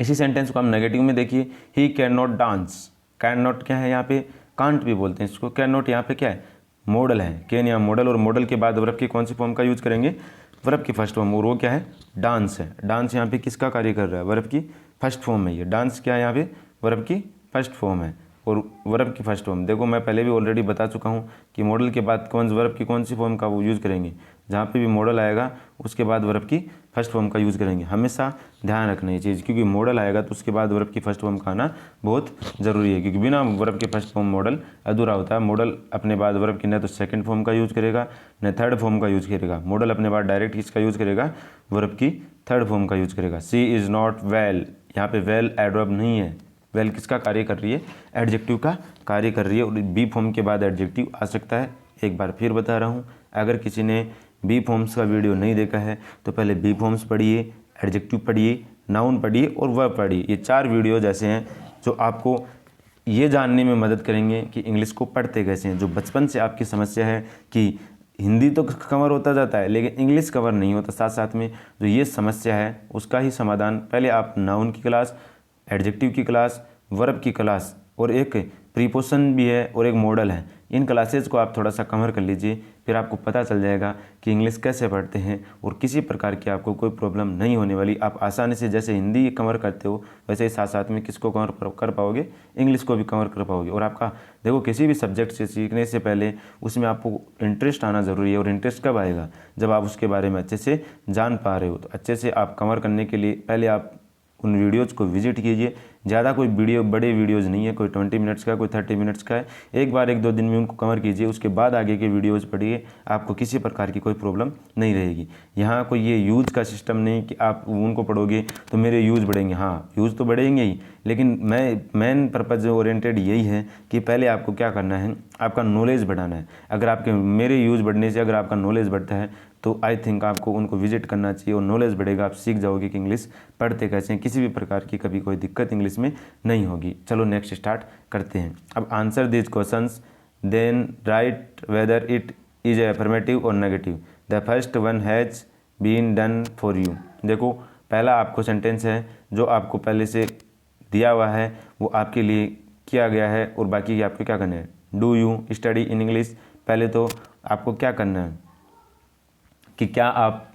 इसी सेंटेंस को हम नेगेटिव में देखिए, he can not dance. Can not क्या है यहाँ पे, कांट भी बोलते हैं इसको। कैन नॉट यहाँ पे क्या है, मॉडल है। कैन यहाँ मॉडल, और मॉडल के बाद वर्ब की कौन सी फॉर्म का यूज करेंगे, वर्ब की फर्स्ट फॉर्म, और वो क्या है, डांस है। डांस यहाँ पे किसका कार्य कर रहा है, वर्ब की फर्स्ट फॉर्म है। ये डांस क्या है यहाँ पे, वर्ब की फर्स्ट फॉर्म है। और वर्ब की फर्स्ट फॉर्म देखो, मैं पहले भी ऑलरेडी बता चुका हूँ कि मॉडल के बाद वर्ब की कौन सी फॉर्म का वो यूज़ करेंगे। जहाँ पे भी मॉडल आएगा उसके बाद वर्ब की फर्स्ट फॉर्म का यूज़ करेंगे। हमेशा ध्यान रखना ये चीज़, क्योंकि मॉडल आएगा तो उसके बाद वर्ब की फर्स्ट फॉर्म का आना बहुत ज़रूरी है, क्योंकि बिना वर्ब के फर्स्ट फॉर्म मॉडल अधूरा होता है। मॉडल अपने बाद वर्ब की न तो सेकंड फॉर्म का यूज़ करेगा न थर्ड फॉर्म का यूज़ करेगा। मॉडल अपने बाद डायरेक्ट किसका यूज़ करेगा, वर्ब की थर्ड फॉर्म का यूज़ करेगा। सी इज़ नॉट वेल, यहाँ पे वेल एडवर्ब नहीं है। वेल किसका कार्य कर रही है, एडजेक्टिव का कार्य कर रही है, और बी फॉर्म के बाद एडजेक्टिव आ सकता है। एक बार फिर बता रहा हूँ, अगर किसी ने बी फॉर्म्स का वीडियो नहीं देखा है तो पहले बी फॉर्म्स पढ़िए, एडजेक्टिव पढ़िए, नाउन पढ़िए और वर्ब पढ़िए। ये 4 वीडियो जैसे हैं जो आपको ये जानने में मदद करेंगे कि इंग्लिश को पढ़ते कैसे हैं। जो बचपन से आपकी समस्या है कि हिंदी तो कवर होता जाता है लेकिन इंग्लिश कवर नहीं होता, साथ साथ में जो ये समस्या है उसका ही समाधान पहले आप नाउन की क्लास, एडजेक्टिव की क्लास, वर्ब की क्लास, और एक प्रीपोजिशन भी है और एक मॉडल है, इन क्लासेज को आप थोड़ा सा कवर कर लीजिए। फिर आपको पता चल जाएगा कि इंग्लिश कैसे पढ़ते हैं और किसी प्रकार की आपको कोई प्रॉब्लम नहीं होने वाली। आप आसानी से जैसे हिंदी कवर करते हो वैसे ही साथ साथ में किसको कवर कर पाओगे, इंग्लिश को भी कवर कर पाओगे। और आपका देखो किसी भी सब्जेक्ट से सीखने से पहले उसमें आपको इंटरेस्ट आना ज़रूरी है। और इंटरेस्ट कब आएगा, जब आप उसके बारे में अच्छे से जान पा रहे हो। तो अच्छे से आप कवर करने के लिए पहले आप उन वीडियोज़ को विजिट कीजिए। ज़्यादा कोई बड़े वीडियोज़ नहीं है, कोई 20 मिनट्स का, कोई 30 मिनट्स का है। एक बार 1-2 दिन में उनको कवर कीजिए, उसके बाद आगे के वीडियोज़ पढ़िए, आपको किसी प्रकार की कोई प्रॉब्लम नहीं रहेगी। यहाँ कोई ये यूज़ का सिस्टम नहीं कि आप उनको पढ़ोगे तो मेरे यूज़ बढ़ेंगे। हाँ, यूज़ तो बढ़ेंगे ही, लेकिन मेन पर्पज़ ओरिएंटेड यही है कि पहले आपको क्या करना है, आपका नॉलेज बढ़ाना है। अगर आपके मेरे यूज़ बढ़ने से अगर आपका नॉलेज बढ़ता है तो आई थिंक आपको उनको विजिट करना चाहिए, और नॉलेज बढ़ेगा, आप सीख जाओगे कि इंग्लिश पढ़ते कैसे हैं। किसी भी प्रकार की कभी कोई दिक्कत इंग्लिश में नहीं होगी। चलो नेक्स्ट स्टार्ट करते हैं। अब answer this questions then write whether it is affirmative और negative. The first one has been done for you. देखो पहला आपको सेंटेंस है जो आपको पहले से दिया हुआ है, वो आपके लिए किया गया है, और बाकी आपको क्या करना है, do you study in English. पहले तो आपको क्या करना है कि क्या आप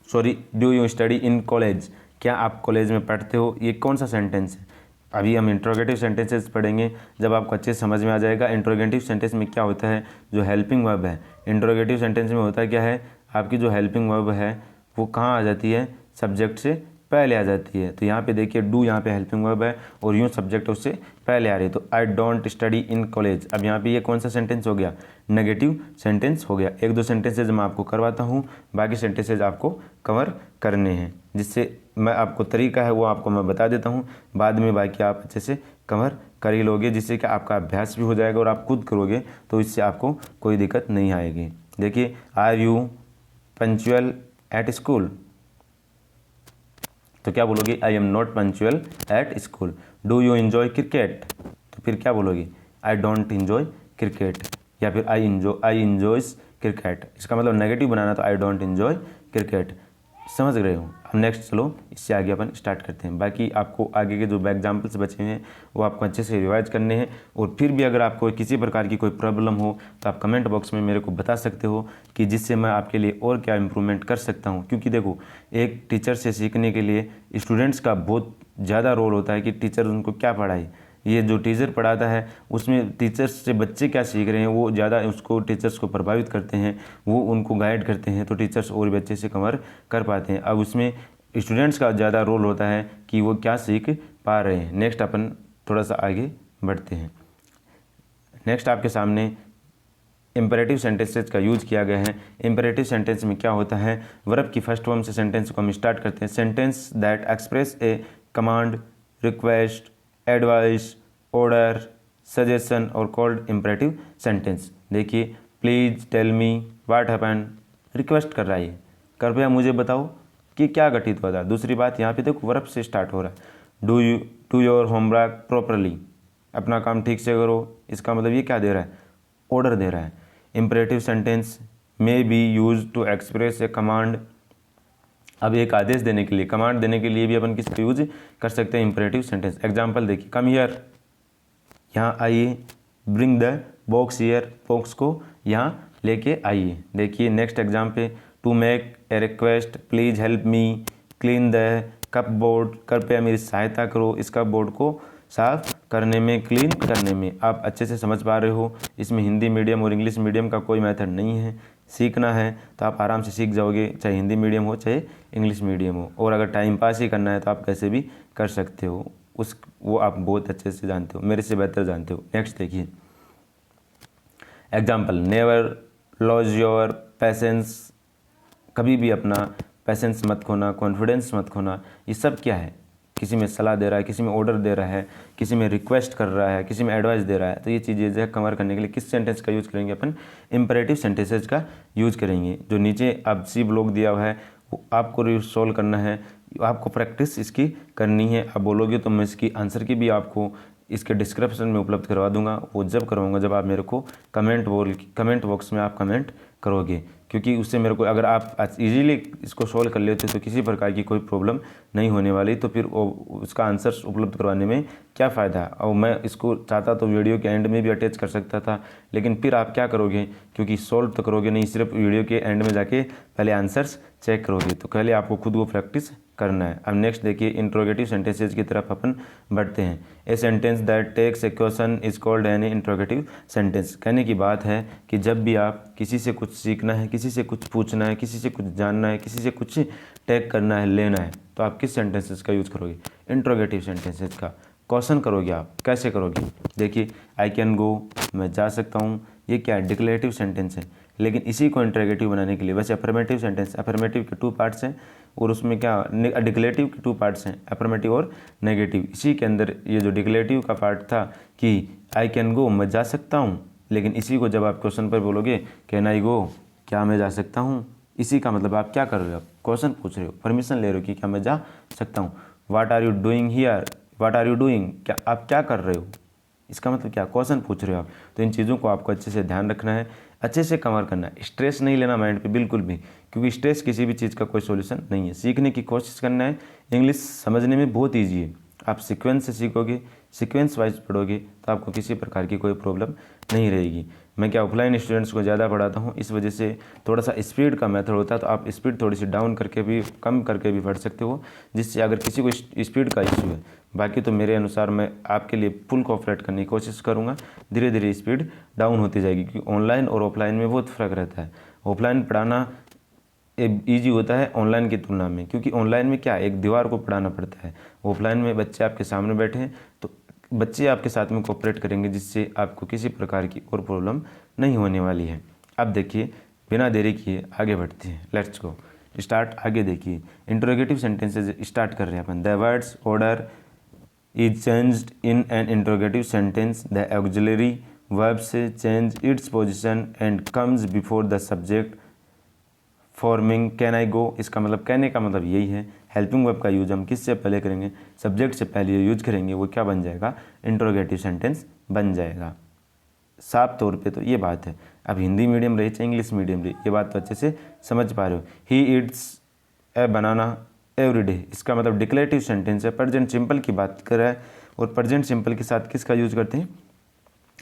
do you study in college, क्या आप कॉलेज में पढ़ते हो। ये कौन सा सेंटेंस है, अभी हम इंट्रोगेटिव सेंटेंसेस पढ़ेंगे जब आपको अच्छे समझ में आ जाएगा। इंट्रोगेटिव सेंटेंस में क्या होता है, जो हेल्पिंग वर्ब है, इंट्रोगेटिव सेंटेंस में होता है क्या है, आपकी जो हेल्पिंग वर्ब है वो कहाँ आ जाती है, सब्जेक्ट से पहले आ जाती है। तो यहाँ पे देखिए डू यहाँ पे हेल्पिंग वर्ब है और यूँ सब्जेक्ट उससे पहले आ रही है। तो I don't study in college. अब यहाँ पे ये कौन सा सेंटेंस हो गया, नेगेटिव सेंटेंस हो गया। 1-2 सेंटेंसेज मैं आपको करवाता हूँ, बाकी सेंटेंसेज आपको कवर करने हैं, जिससे मैं आपको तरीका है वो आपको मैं बता देता हूँ, बाद में बाकी आप अच्छे से कवर कर ही लोगे, जिससे कि आपका अभ्यास भी हो जाएगा और आप खुद करोगे तो इससे आपको कोई दिक्कत नहीं आएगी। देखिए are you punctual at school, तो क्या बोलोगे, I am not punctual at school. Do you enjoy cricket, तो फिर क्या बोलोगे, आई डोंट एंजॉय क्रिकेट, या फिर आई एंजॉयज क्रिकेट। इसका मतलब नेगेटिव बनाना तो आई डोंट एंजॉय क्रिकेट। समझ रहे हो। अब नेक्स्ट चलो इससे आगे अपन स्टार्ट करते हैं। बाकी आपको आगे के जो एग्जाम्पल्स बचे हैं वो आपको अच्छे से रिवाइज करने हैं। और फिर भी अगर आपको किसी प्रकार की कोई प्रॉब्लम हो तो आप कमेंट बॉक्स में मेरे को बता सकते हो कि जिससे मैं आपके लिए और क्या इम्प्रूवमेंट कर सकता हूँ। क्योंकि देखो एक टीचर से सीखने के लिए स्टूडेंट्स का बहुत ज़्यादा रोल होता है कि टीचर उनको क्या पढ़ाए। ये जो टीचर पढ़ाता है उसमें टीचर्स से बच्चे क्या सीख रहे हैं वो ज़्यादा उसको टीचर्स को प्रभावित करते हैं, वो उनको गाइड करते हैं, तो टीचर्स और भी अच्छे से कवर कर पाते हैं। अब उसमें स्टूडेंट्स का ज़्यादा रोल होता है कि वो क्या सीख पा रहे हैं। नेक्स्ट अपन थोड़ा सा आगे बढ़ते हैं। नेक्स्ट आपके सामने इम्परेटिव सेंटेंसेस का यूज़ किया गया है। इम्परेटिव सेंटेंस में क्या होता है, वर्ब की फर्स्ट फॉर्म से सेंटेंस को हम स्टार्ट करते हैं। Sentence that express a command, request, advice, order, suggestion और कॉल्ड इंपरेटिव सेंटेंस। देखिए, please tell me what happened, request कर रहा है, कृपया मुझे बताओ कि क्या घटित हुआ था। दूसरी बात, यहाँ पे देखो वर्ब से स्टार्ट हो रहा है, डू योर होमवर्क प्रॉपरली, अपना काम ठीक से करो। इसका मतलब ये क्या दे रहा है, ऑर्डर दे रहा है। Imperative sentence may be used to express a command, अब एक आदेश देने के लिए, कमांड देने के लिए भी अपन किसका यूज कर सकते हैं, इंपरेटिव सेंटेंस। एग्जाम्पल देखिए, कम हियर, यहाँ आइए, bring the box here, box को यहाँ लेके आइए। देखिए नेक्स्ट एग्जाम पे, to make a request, please help me clean the cupboard, कृपया मेरी सहायता करो इस कप बोर्ड को साफ करने में, क्लीन करने में। आप अच्छे से समझ पा रहे हो, इसमें हिंदी मीडियम और इंग्लिश मीडियम का कोई मेथड नहीं है। सीखना है तो आप आराम से सीख जाओगे, चाहे हिंदी मीडियम हो चाहे इंग्लिश मीडियम हो। और अगर टाइम पास ही करना है तो आप कैसे भी कर सकते हो, वो आप बहुत अच्छे से जानते हो, मेरे से बेहतर जानते हो। नेक्स्ट देखिए example, never lose your patience, कभी भी अपना पेशेंस मत खोना, कॉन्फिडेंस मत खोना। ये सब क्या है, किसी में सलाह दे रहा है, किसी में ऑर्डर दे रहा है, किसी में रिक्वेस्ट कर रहा है, किसी में एडवाइस दे रहा है। तो ये चीज़ें जो है कवर करने के लिए किस सेंटेंस का यूज़ करेंगे, अपन इंपरेटिव सेंटेंसेज का यूज़ करेंगे। जो नीचे अब सी ब्लॉक दिया हुआ है वो आपको सॉल्व करना है, आपको प्रैक्टिस इसकी करनी है। आप बोलोगे तो मैं इसकी आंसर की भी आपको इसके डिस्क्रिप्शन में उपलब्ध करवा दूंगा। वो जब करवाऊंगा जब आप मेरे को कमेंट बॉक्स में आप कमेंट करोगे, क्योंकि उससे मेरे को, अगर आप इजीली इसको सॉल्व कर लेते तो किसी प्रकार की कोई प्रॉब्लम नहीं होने वाली। तो फिर उसका आंसर उपलब्ध करवाने में क्या फ़ायदा। और मैं इसको चाहता तो वीडियो के एंड में भी अटैच कर सकता था, लेकिन फिर आप क्या करोगे, क्योंकि सॉल्व तो करोगे नहीं, सिर्फ वीडियो के एंड में जाके पहले आंसर्स चेक करोगे। तो पहले आपको खुद को प्रैक्टिस करना है। अब नेक्स्ट देखिए, इंट्रोगेटिव सेंटेंसेज की तरफ अपन बढ़ते हैं। A sentence that takes a question is called an interrogative sentence. कहने की बात है कि जब भी आप किसी से कुछ सीखना है, किसी से कुछ पूछना है, किसी से कुछ जानना है, किसी से कुछ टेक करना है, लेना है, तो आप किस सेंटेंसेस का यूज़ करोगे, इंट्रोगेटिव सेंटेंसेज का। क्वेश्चन करोगे आप, कैसे करोगे, देखिए आई कैन गो, मैं जा सकता हूँ, ये क्या है, डिक्लेरेटिव सेंटेंस है। लेकिन इसी को इंट्रोगेटिव बनाने के लिए, वैसे अफर्मेटिव सेंटेंस, अफर्मेटिव के 2 पार्ट्स हैं और उसमें क्या, डिक्लेरेटिव के 2 पार्ट्स हैं, अफर्मेटिव और नेगेटिव। इसी के अंदर ये जो डिक्लेरेटिव का पार्ट था कि आई कैन गो, मैं जा सकता हूँ, लेकिन इसी को जब आप क्वेश्चन पर बोलोगे कैन आई गो, क्या मैं जा सकता हूँ, इसी का मतलब आप क्या कर रहे हो, आप क्वेश्चन पूछ रहे हो, परमिशन ले रहे हो कि क्या मैं जा सकता हूँ। What are you doing here, what are you doing, क्या आप क्या कर रहे हो, इसका मतलब क्या, क्वेश्चन पूछ रहे हो आप। तो इन चीज़ों को आपको अच्छे से ध्यान रखना है, अच्छे से कवर करना है, स्ट्रेस नहीं लेना माइंड पे बिल्कुल भी, क्योंकि स्ट्रेस किसी भी चीज़ का कोई सॉल्यूशन नहीं है। सीखने की कोशिश करना है, इंग्लिश समझने में बहुत ईजी है। आप सीक्वेंस से सीखोगे, सीक्वेंस वाइज पढ़ोगे तो आपको किसी प्रकार की कोई प्रॉब्लम नहीं रहेगी। मैं क्या ऑफलाइन स्टूडेंट्स को ज़्यादा पढ़ाता हूँ, इस वजह से थोड़ा सा स्पीड का मेथड होता है, तो आप स्पीड थोड़ी सी डाउन करके भी, कम करके भी पढ़ सकते हो, जिससे अगर किसी को स्पीड का इशू है। बाकी तो मेरे अनुसार मैं आपके लिए फुल कोऑपरेट करने की कोशिश करूँगा, धीरे धीरे स्पीड डाउन होती जाएगी, क्योंकि ऑनलाइन और ऑफलाइन में बहुत फ़र्क रहता है। ऑफलाइन पढ़ाना ईजी होता है ऑनलाइन की तुलना में, क्योंकि ऑनलाइन में क्या, एक दीवार को पढ़ाना पड़ता है। ऑफलाइन में बच्चे आपके सामने बैठे हैं तो बच्चे आपके साथ में कोऑपरेट करेंगे, जिससे आपको किसी प्रकार की और प्रॉब्लम नहीं होने वाली है। अब देखिए बिना देरी किए आगे बढ़ते हैं, लेट्स गो स्टार्ट। आगे देखिए इंट्रोगेटिव सेंटेंसेज स्टार्ट कर रहे हैं अपन। The words order is changed in an interrogative sentence, the auxiliary verb से change its position and comes before the subject forming can I go. इसका मतलब, कहने का मतलब यही है, हेल्पिंग वर्ब का यूज हम किससे पहले करेंगे, सब्जेक्ट से पहले यूज करेंगे, वो क्या बन जाएगा, इंट्रोगेटिव सेंटेंस बन जाएगा। साफ तौर पे तो ये बात है। अब हिंदी मीडियम रहे चाहे इंग्लिश मीडियम रहे, ये बात तो अच्छे से समझ पा रहे हो। He eats a banana every day, इसका मतलब डिक्लेरेटिव सेंटेंस है, प्रेजेंट सिंपल की बात कर रहा है, और प्रेजेंट सिंपल के साथ किसका यूज करते हैं,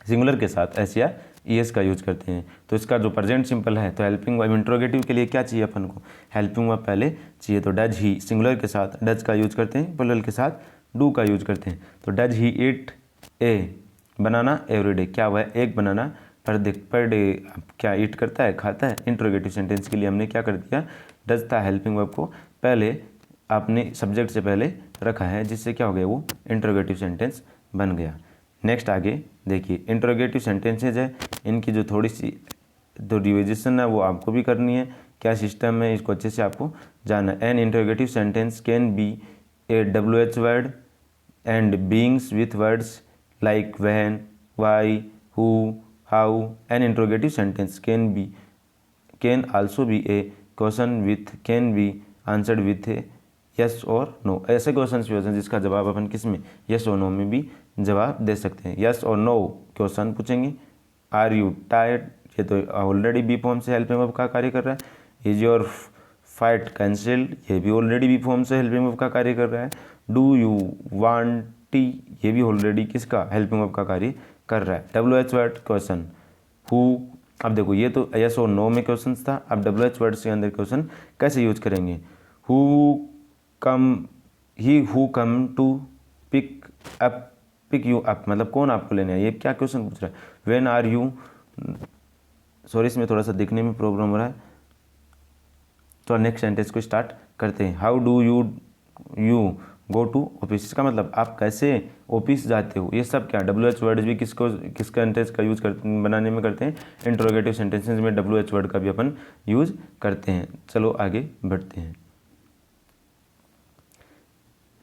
सिंगुलर के साथ एस या ईएस का यूज करते हैं। तो इसका जो प्रेजेंट सिंपल है, तो हेल्पिंग वर्ब इंट्रोगेटिव के लिए क्या चाहिए अपन को, हेल्पिंग वर्ब पहले चाहिए। तो डज ही, सिंगुलर के साथ डज का यूज करते हैं, प्लूरल के साथ डू का यूज करते हैं। तो does he eat A banana every day, क्या हुआ है, एक बनाना पर डे क्या ईट करता है, खाता है। इंट्रोगेटिव सेंटेंस के लिए हमने क्या कर दिया, डज था हेल्पिंग वर्ब को पहले आपने सब्जेक्ट से पहले रखा है, जिससे क्या हो गया, वो इंट्रोगेटिव सेंटेंस बन गया। नेक्स्ट आगे देखिए, इंट्रोगेटिव सेंटेंसेज है, इनकी जो थोड़ी सी जो रिविजन है वो आपको भी करनी है, क्या सिस्टम है इसको अच्छे से आपको जानना है। An interrogative sentence can be a WH word and beings with words like when, why, who, how. An interrogative sentence can also be a question with can be answered with a yes or no. ऐसे question भी होते हैं जिसका जवाब अपन किस में yes और no में भी जवाब दे सकते हैं. yes और no क्वेश्चन पूछेंगे. आर यू टायर्ड, ये तो ऑलरेडी बी फॉर्म से हेल्पिंग वर्ब का कार्य कर रहा है. इज योर फाइट कैंसिल्ड, ये भी ऑलरेडी बी फॉर्म से हेल्पिंग वर्ब का कार्य कर रहा है. डू यू वांट टी, ये भी ऑलरेडी किसका हेल्पिंग वर्ब का कार्य कर रहा है. WH word question. हु, अब देखो ये तो यस और नो में क्वेश्चन था. अब WH वर्ड के अंदर क्वेश्चन कैसे यूज करेंगे. Who come, he who come to pick you up, मतलब कौन आपको लेने आया, ये क्या क्वेश्चन पूछ रहा है. व्हेन आर यू, सॉरी इसमें थोड़ा सा दिखने में प्रॉब्लम हो रहा है, तो नेक्स्ट सेंटेंस को स्टार्ट करते हैं. How do you go to office, इसका मतलब आप कैसे ऑफिस जाते हो. ये सब क्या WH वर्ड भी किस सेंटेंस का यूज करते बनाने में करते हैं. इंट्रोगेटिव सेंटेंसेस में WH वर्ड का भी अपन यूज करते हैं. चलो आगे बढ़ते हैं.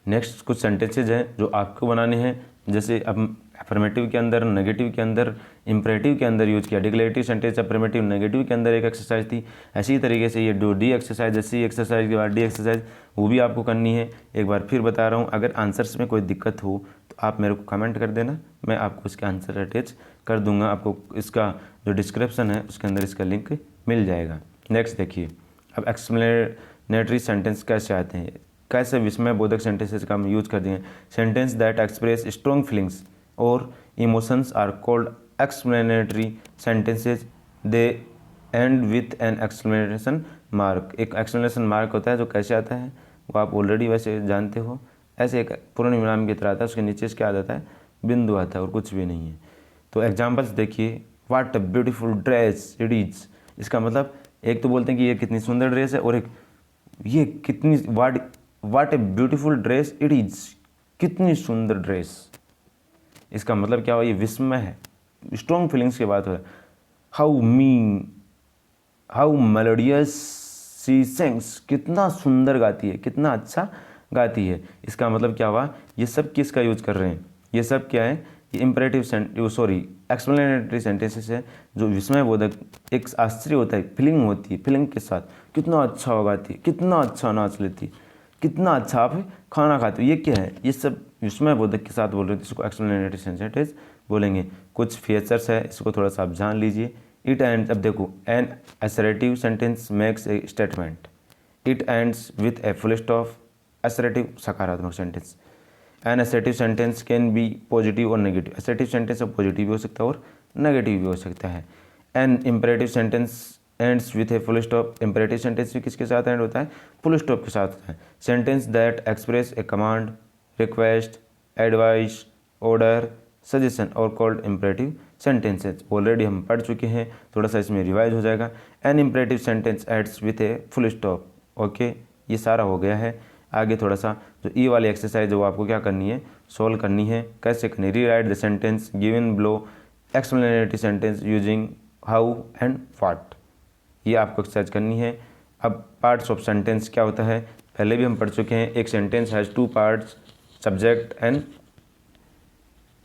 नेक्स्ट कुछ सेंटेंसेज हैं जो आपको बनाने हैं, जैसे अब अफर्मेटिव के अंदर, नेगेटिव के अंदर, इंपरेटिव के अंदर यूज किया. डिक्लेरेटिव सेंटेंस अफर्मेटिव नेगेटिव के अंदर एक एक्सरसाइज थी. ऐसी तरीके से ये जो डी एक्सरसाइज, जैसी एक्सरसाइज के बाद डी एक्सरसाइज वो भी आपको करनी है. एक बार फिर बता रहा हूँ, अगर आंसर्स में कोई दिक्कत हो तो आप मेरे को कमेंट कर देना, मैं आपको इसके आंसर अटैच कर दूंगा. आपको इसका जो डिस्क्रिप्शन है उसके अंदर इसका लिंक मिल जाएगा. नेक्स्ट देखिए, अब एक्सप्लेनेटरी सेंटेंस कैसे आते हैं, कैसे विस्मय बोधक सेंटेंसेस का हम यूज कर दिए. Sentence that express strong feelings और emotions are called explanatory sentences. They end with an explanation mark. एक एक्सप्लेनेशन मार्क होता है जो कैसे आता है वो आप ऑलरेडी वैसे जानते हो. ऐसे एक पूर्ण विराम की तरह आता है, उसके नीचे क्या आ जाता है, बिंदु आता है और कुछ भी नहीं है. तो एग्जाम्पल्स देखिए. What a beautiful dress it is, इसका मतलब एक तो बोलते हैं कि ये कितनी सुंदर ड्रेस है, और एक ये कितनी what a beautiful dress it is, कितनी सुंदर ड्रेस. इसका मतलब क्या हुआ, ये विस्मय है, स्ट्रॉन्ग फीलिंग्स की बात हो रहा है. हाउ मेलोडियस सी सिंग्स, कितना सुंदर गाती है, कितना अच्छा गाती है. इसका मतलब क्या हुआ, ये सब किसका यूज कर रहे हैं, ये सब क्या है, ये इंपरेटिव एक्सप्लेनेटरी सेंटेंसेस है जो विस्मय बोधक, एक आश्चर्य होता है, फीलिंग होती है, फीलिंग के साथ कितना अच्छा गाती है, कितना अच्छा नाच लेती है, कितना अच्छा आप खाना खाते हो, ये क्या है, ये सब विस्मय बोधक के साथ बोल रहे थे. इसको एक्सप्लेनेटरी सेंटेंस बोलेंगे. कुछ फीचर्स है, इसको थोड़ा सा आप जान लीजिए. इट एंड्स, अब देखो, an assertive sentence makes a statement. It ends with a full stop. Assertive सकारात्मक sentence. An assertive sentence can be positive और नेगेटिव. असर्टिव सेंटेंस पॉजिटिव भी हो सकता है और नेगेटिव भी हो सकता है. An imperative sentence ends with a full stop. Imperative sentence भी किसके साथ एंड होता है, फुल स्टॉप के साथ होता है. Sentence that express a command, request, advice, order, suggestion और कॉल्ड इंपरेटिव सेंटेंसेज. ऑलरेडी हम पढ़ चुके हैं, थोड़ा सा इसमें रिवाइज हो जाएगा. An imperative sentence ends with a full stop. Okay, ये सारा हो गया है. आगे थोड़ा सा जो ई वाली एक्सरसाइज है वो आपको क्या करनी है, सोल्व करनी है. कैसे करनी, री right the sentence given below explanatory sentence using how and what. ये आपको एक्सरसाइज करनी है. अब पार्ट्स ऑफ सेंटेंस क्या होता है, पहले भी हम पढ़ चुके हैं. एक sentence has two parts, subject and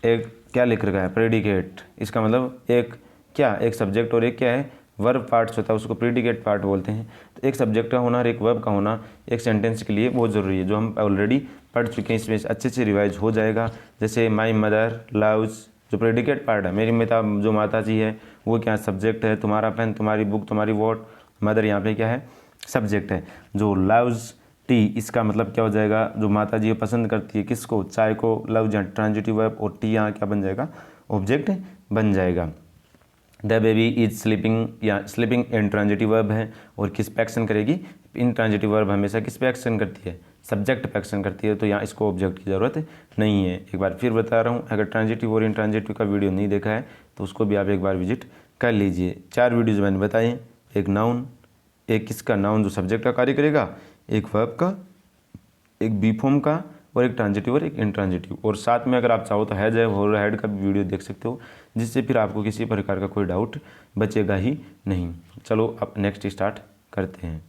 एक क्या लिख रखा है, प्रेडिकेट. इसका मतलब एक क्या, एक सब्जेक्ट और एक क्या है, वर्ब पार्ट्स होता है, उसको प्रेडिकेट पार्ट बोलते हैं. तो एक सब्जेक्ट का होना और एक वर्ब का होना एक सेंटेंस के लिए बहुत ज़रूरी है, जो हम ऑलरेडी पढ़ चुके हैं. इसमें अच्छे से रिवाइज हो जाएगा. जैसे माई मदर लव्स, जो प्रेडिकेट पार्ट है, मेरी जो माता जी है वो क्या सब्जेक्ट है. तुम्हारा पेन, तुम्हारी बुक, तुम्हारी वॉट, मदर यहाँ पे क्या है, सब्जेक्ट है. जो लव्स टी, इसका मतलब क्या हो जाएगा, जो माता जी पसंद करती है किसको, चाय को. लव्स यहाँ ट्रांजिटिव वर्ब और टी यहाँ क्या बन जाएगा, ऑब्जेक्ट बन जाएगा. द बेबी इज स्लीपिंग, या स्लीपिंग इन ट्रांजिटिव वर्ब है और किस पे एक्शन करेगी, इन ट्रांजिटिव वर्ब हमेशा किस पे एक्शन करती है, सब्जेक्ट पे एक्शन करती है. तो यहाँ इसको ऑब्जेक्ट की ज़रूरत नहीं है. एक बार फिर बता रहा हूँ, अगर ट्रांजिटिव और इंट्रांजिटिव का वीडियो नहीं देखा है तो उसको भी आप एक बार विजिट कर लीजिए. 4 वीडियोज़ मैंने बताए, एक नाउन, एक किसका नाउन जो सब्जेक्ट का कार्य करेगा, एक वर्ब का, एक बी फॉर्म का, और एक ट्रांजिटिव और एक इंट्रांजिटिव. और साथ में अगर आप चाहो तो हैज और हेड का भी वीडियो देख सकते हो, जिससे फिर आपको किसी प्रकार का कोई डाउट बचेगा ही नहीं. चलो अब नेक्स्ट स्टार्ट करते हैं.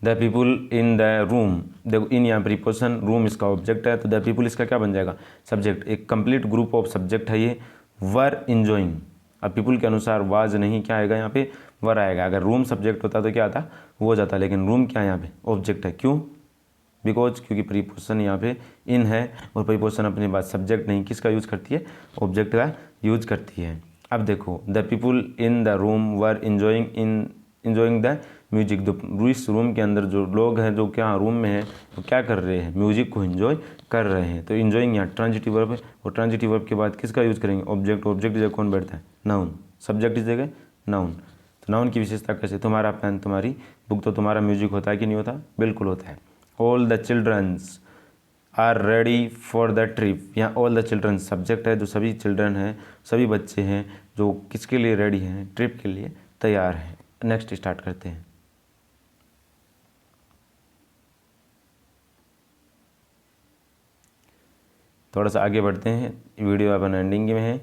The people in the room, देखो इन यहाँ प्रीपोजिशन, रूम इसका ऑब्जेक्ट है, तो द पीपुल इसका क्या बन जाएगा, सब्जेक्ट। एक कंप्लीट ग्रुप ऑफ सब्जेक्ट है ये, वर इंजॉइंग। अब पीपुल के अनुसार वाज नहीं, क्या आएगा यहाँ पे, वर आएगा। अगर रूम सब्जेक्ट होता तो क्या आता, वो जाता, लेकिन रूम क्या यहाँ पे ऑब्जेक्ट है। क्यों, बिकॉज क्योंकि प्रीपोजिशन यहाँ पे इन है, और प्रीपोजिशन अपने पास सब्जेक्ट नहीं, किसका यूज करती है, ऑब्जेक्ट का यूज करती है। अब देखो the people in the room were enjoying the music. इस रूम के अंदर जो लोग हैं, जो क्या रूम में हैं, वो क्या कर रहे हैं, म्यूजिक को एंजॉय कर रहे हैं। तो इंजॉइंग यहाँ ट्रांजिटिव वर्ब है, और ट्रांजिटिव वर्ब के बाद किसका यूज करेंगे, ऑब्जेक्ट। ऑब्जेक्ट जगह कौन बैठता है, नाउन। सब्जेक्ट इस जगह नाउन। तो नाउन की विशेषता कैसे, तुम्हारा पेन तुम्हारी बुक, तो तुम्हारा म्यूजिक होता है कि नहीं होता, बिल्कुल होता है। All the childrens are ready for the trip. यहाँ ऑल द चिल्ड्रन सब्जेक्ट है, जो सभी चिल्ड्रन हैं, सभी बच्चे हैं, जो किसके लिए रेडी हैं, ट्रिप के लिए तैयार हैं। नेक्स्ट स्टार्ट करते हैं। थोड़ा सा आगे बढ़ते हैं, वीडियो अपन एंडिंग में है,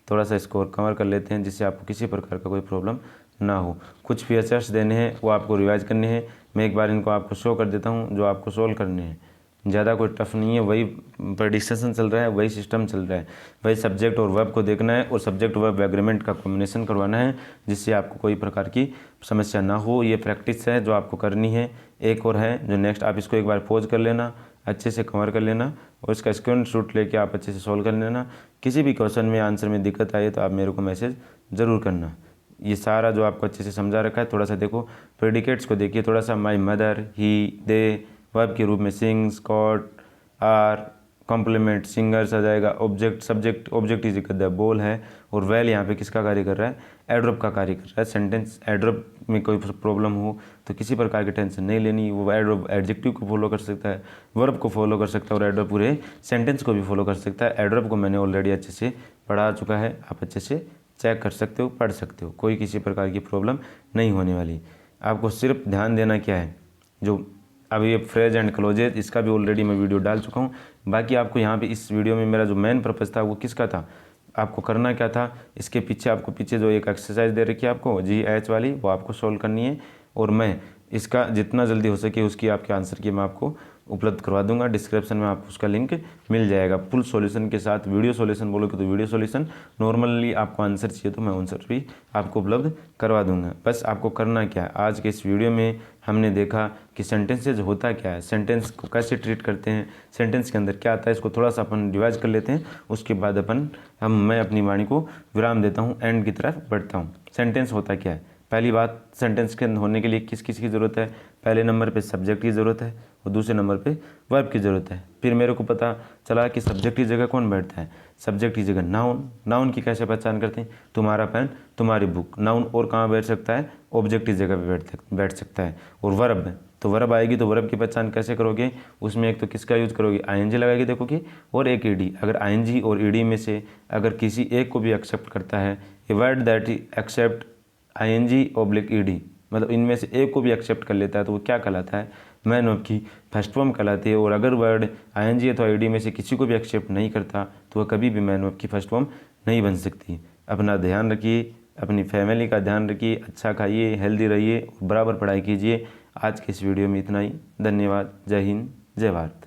थोड़ा सा स्कोर कवर कर लेते हैं, जिससे आपको किसी प्रकार का कोई प्रॉब्लम ना हो। कुछ फीचर्स देने हैं, वो आपको रिवाइज करने हैं। मैं एक बार इनको आपको शो कर देता हूँ, जो आपको सोल्व करने हैं। ज़्यादा कोई टफ नहीं है, वही प्रेडिक्शन चल रहा है, वही सिस्टम चल रहा है, वही सब्जेक्ट और वर्ब को देखना है, और सब्जेक्ट वर्ब एग्रीमेंट का कॉम्बिनेशन करवाना है, जिससे आपको कोई प्रकार की समस्या ना हो। ये प्रैक्टिस है जो आपको करनी है। एक और है जो नेक्स्ट, आप इसको एक बार पॉज कर लेना, अच्छे से कवर कर लेना, और इसका स्क्रीनशॉट लेके आप अच्छे से सॉल्व कर लेना। किसी भी क्वेश्चन में आंसर में दिक्कत आए तो आप मेरे को मैसेज ज़रूर करना। ये सारा जो आपको अच्छे से समझा रखा है, थोड़ा सा देखो प्रेडिकेट्स को देखिए थोड़ा सा। My mother, he, they, verb के रूप में sings, caught, or, complement, singers आ जाएगा। Object subject, object is the ball है, और वेल यहाँ पे किसका कार्य कर रहा है, एडवर्ब का कार्य कर रहा है। सेंटेंस एडवर्ब में कोई प्रॉब्लम हो तो किसी प्रकार की टेंशन नहीं लेनी। वो एडवर्ब एडजेक्टिव को फॉलो कर सकता है, वर्ब को फॉलो कर सकता है, और एडवर्ब पूरे सेंटेंस को भी फॉलो कर सकता है। एडवर्ब को मैंने ऑलरेडी अच्छे से पढ़ा चुका है, आप अच्छे से चेक कर सकते हो, पढ़ सकते हो, कोई किसी प्रकार की प्रॉब्लम नहीं होने वाली। आपको सिर्फ ध्यान देना क्या है, जो अब ये फ्रेज एंड क्लोजेज, इसका भी ऑलरेडी मैं वीडियो डाल चुका हूँ। बाकी आपको यहाँ पे इस वीडियो में मेरा जो मेन पर्पज़ था वो किसका था, आपको करना क्या था, इसके पीछे आपको पीछे जो एक एक्सरसाइज दे रखी है आपको GH वाली, वो आपको सोल्व करनी है, और मैं इसका जितना जल्दी हो सके उसकी आपके आंसर की मैं आपको उपलब्ध करवा दूंगा। डिस्क्रिप्शन में आपको उसका लिंक मिल जाएगा फुल सॉल्यूशन के साथ। वीडियो सॉल्यूशन बोलोगे तो वीडियो सॉल्यूशन, नॉर्मली आपको आंसर चाहिए तो मैं आंसर भी आपको उपलब्ध करवा दूंगा। बस आपको करना क्या है, आज के इस वीडियो में हमने देखा कि सेंटेंसेज होता क्या है, सेंटेंस को कैसे ट्रीट करते हैं, सेंटेंस के अंदर क्या आता है, इसको थोड़ा सा अपन रिवाइज कर लेते हैं। उसके बाद मैं अपनी वाणी को विराम देता हूँ, एंड की तरफ बढ़ता हूँ। सेंटेंस होता क्या है, पहली बात, सेंटेंस के होने के लिए किस किस की ज़रूरत है, पहले नंबर पे सब्जेक्ट की ज़रूरत है, और दूसरे नंबर पे वर्ब की ज़रूरत है। फिर मेरे को पता चला कि सब्जेक्ट की जगह कौन बैठता है, सब्जेक्ट की जगह नाउन। नाउन की कैसे पहचान करते हैं, तुम्हारा पेन तुम्हारी बुक। नाउन और कहाँ बैठ सकता है, ऑब्जेक्ट की जगह पे बैठ सकता है। और वर्ब, तो वर्ब आएगी तो वर्ब की पहचान कैसे करोगे, उसमें एक तो किसका यूज़ करोगे, ING लगाएगी देखोगे, और एक ED। अगर ING और ED में से अगर किसी एक को भी एक्सेप्ट करता है, ए वर्ड दैट एक्सेप्ट ING/ED, मतलब इनमें से एक को भी एक्सेप्ट कर लेता है, तो वो क्या कहलाता है, मैन वर्ब की फर्स्ट फॉर्म कहलाती है। और अगर वर्ड ING अथवा ED में से किसी को भी एक्सेप्ट नहीं करता तो वह कभी भी मैन वर्ब की फर्स्ट फॉर्म नहीं बन सकती। अपना ध्यान रखिए, अपनी फैमिली का ध्यान रखिए, अच्छा खाइए, हेल्दी रहिए, बराबर पढ़ाई कीजिए। आज के इस वीडियो में इतना ही। धन्यवाद। जय हिंद, जय भारत।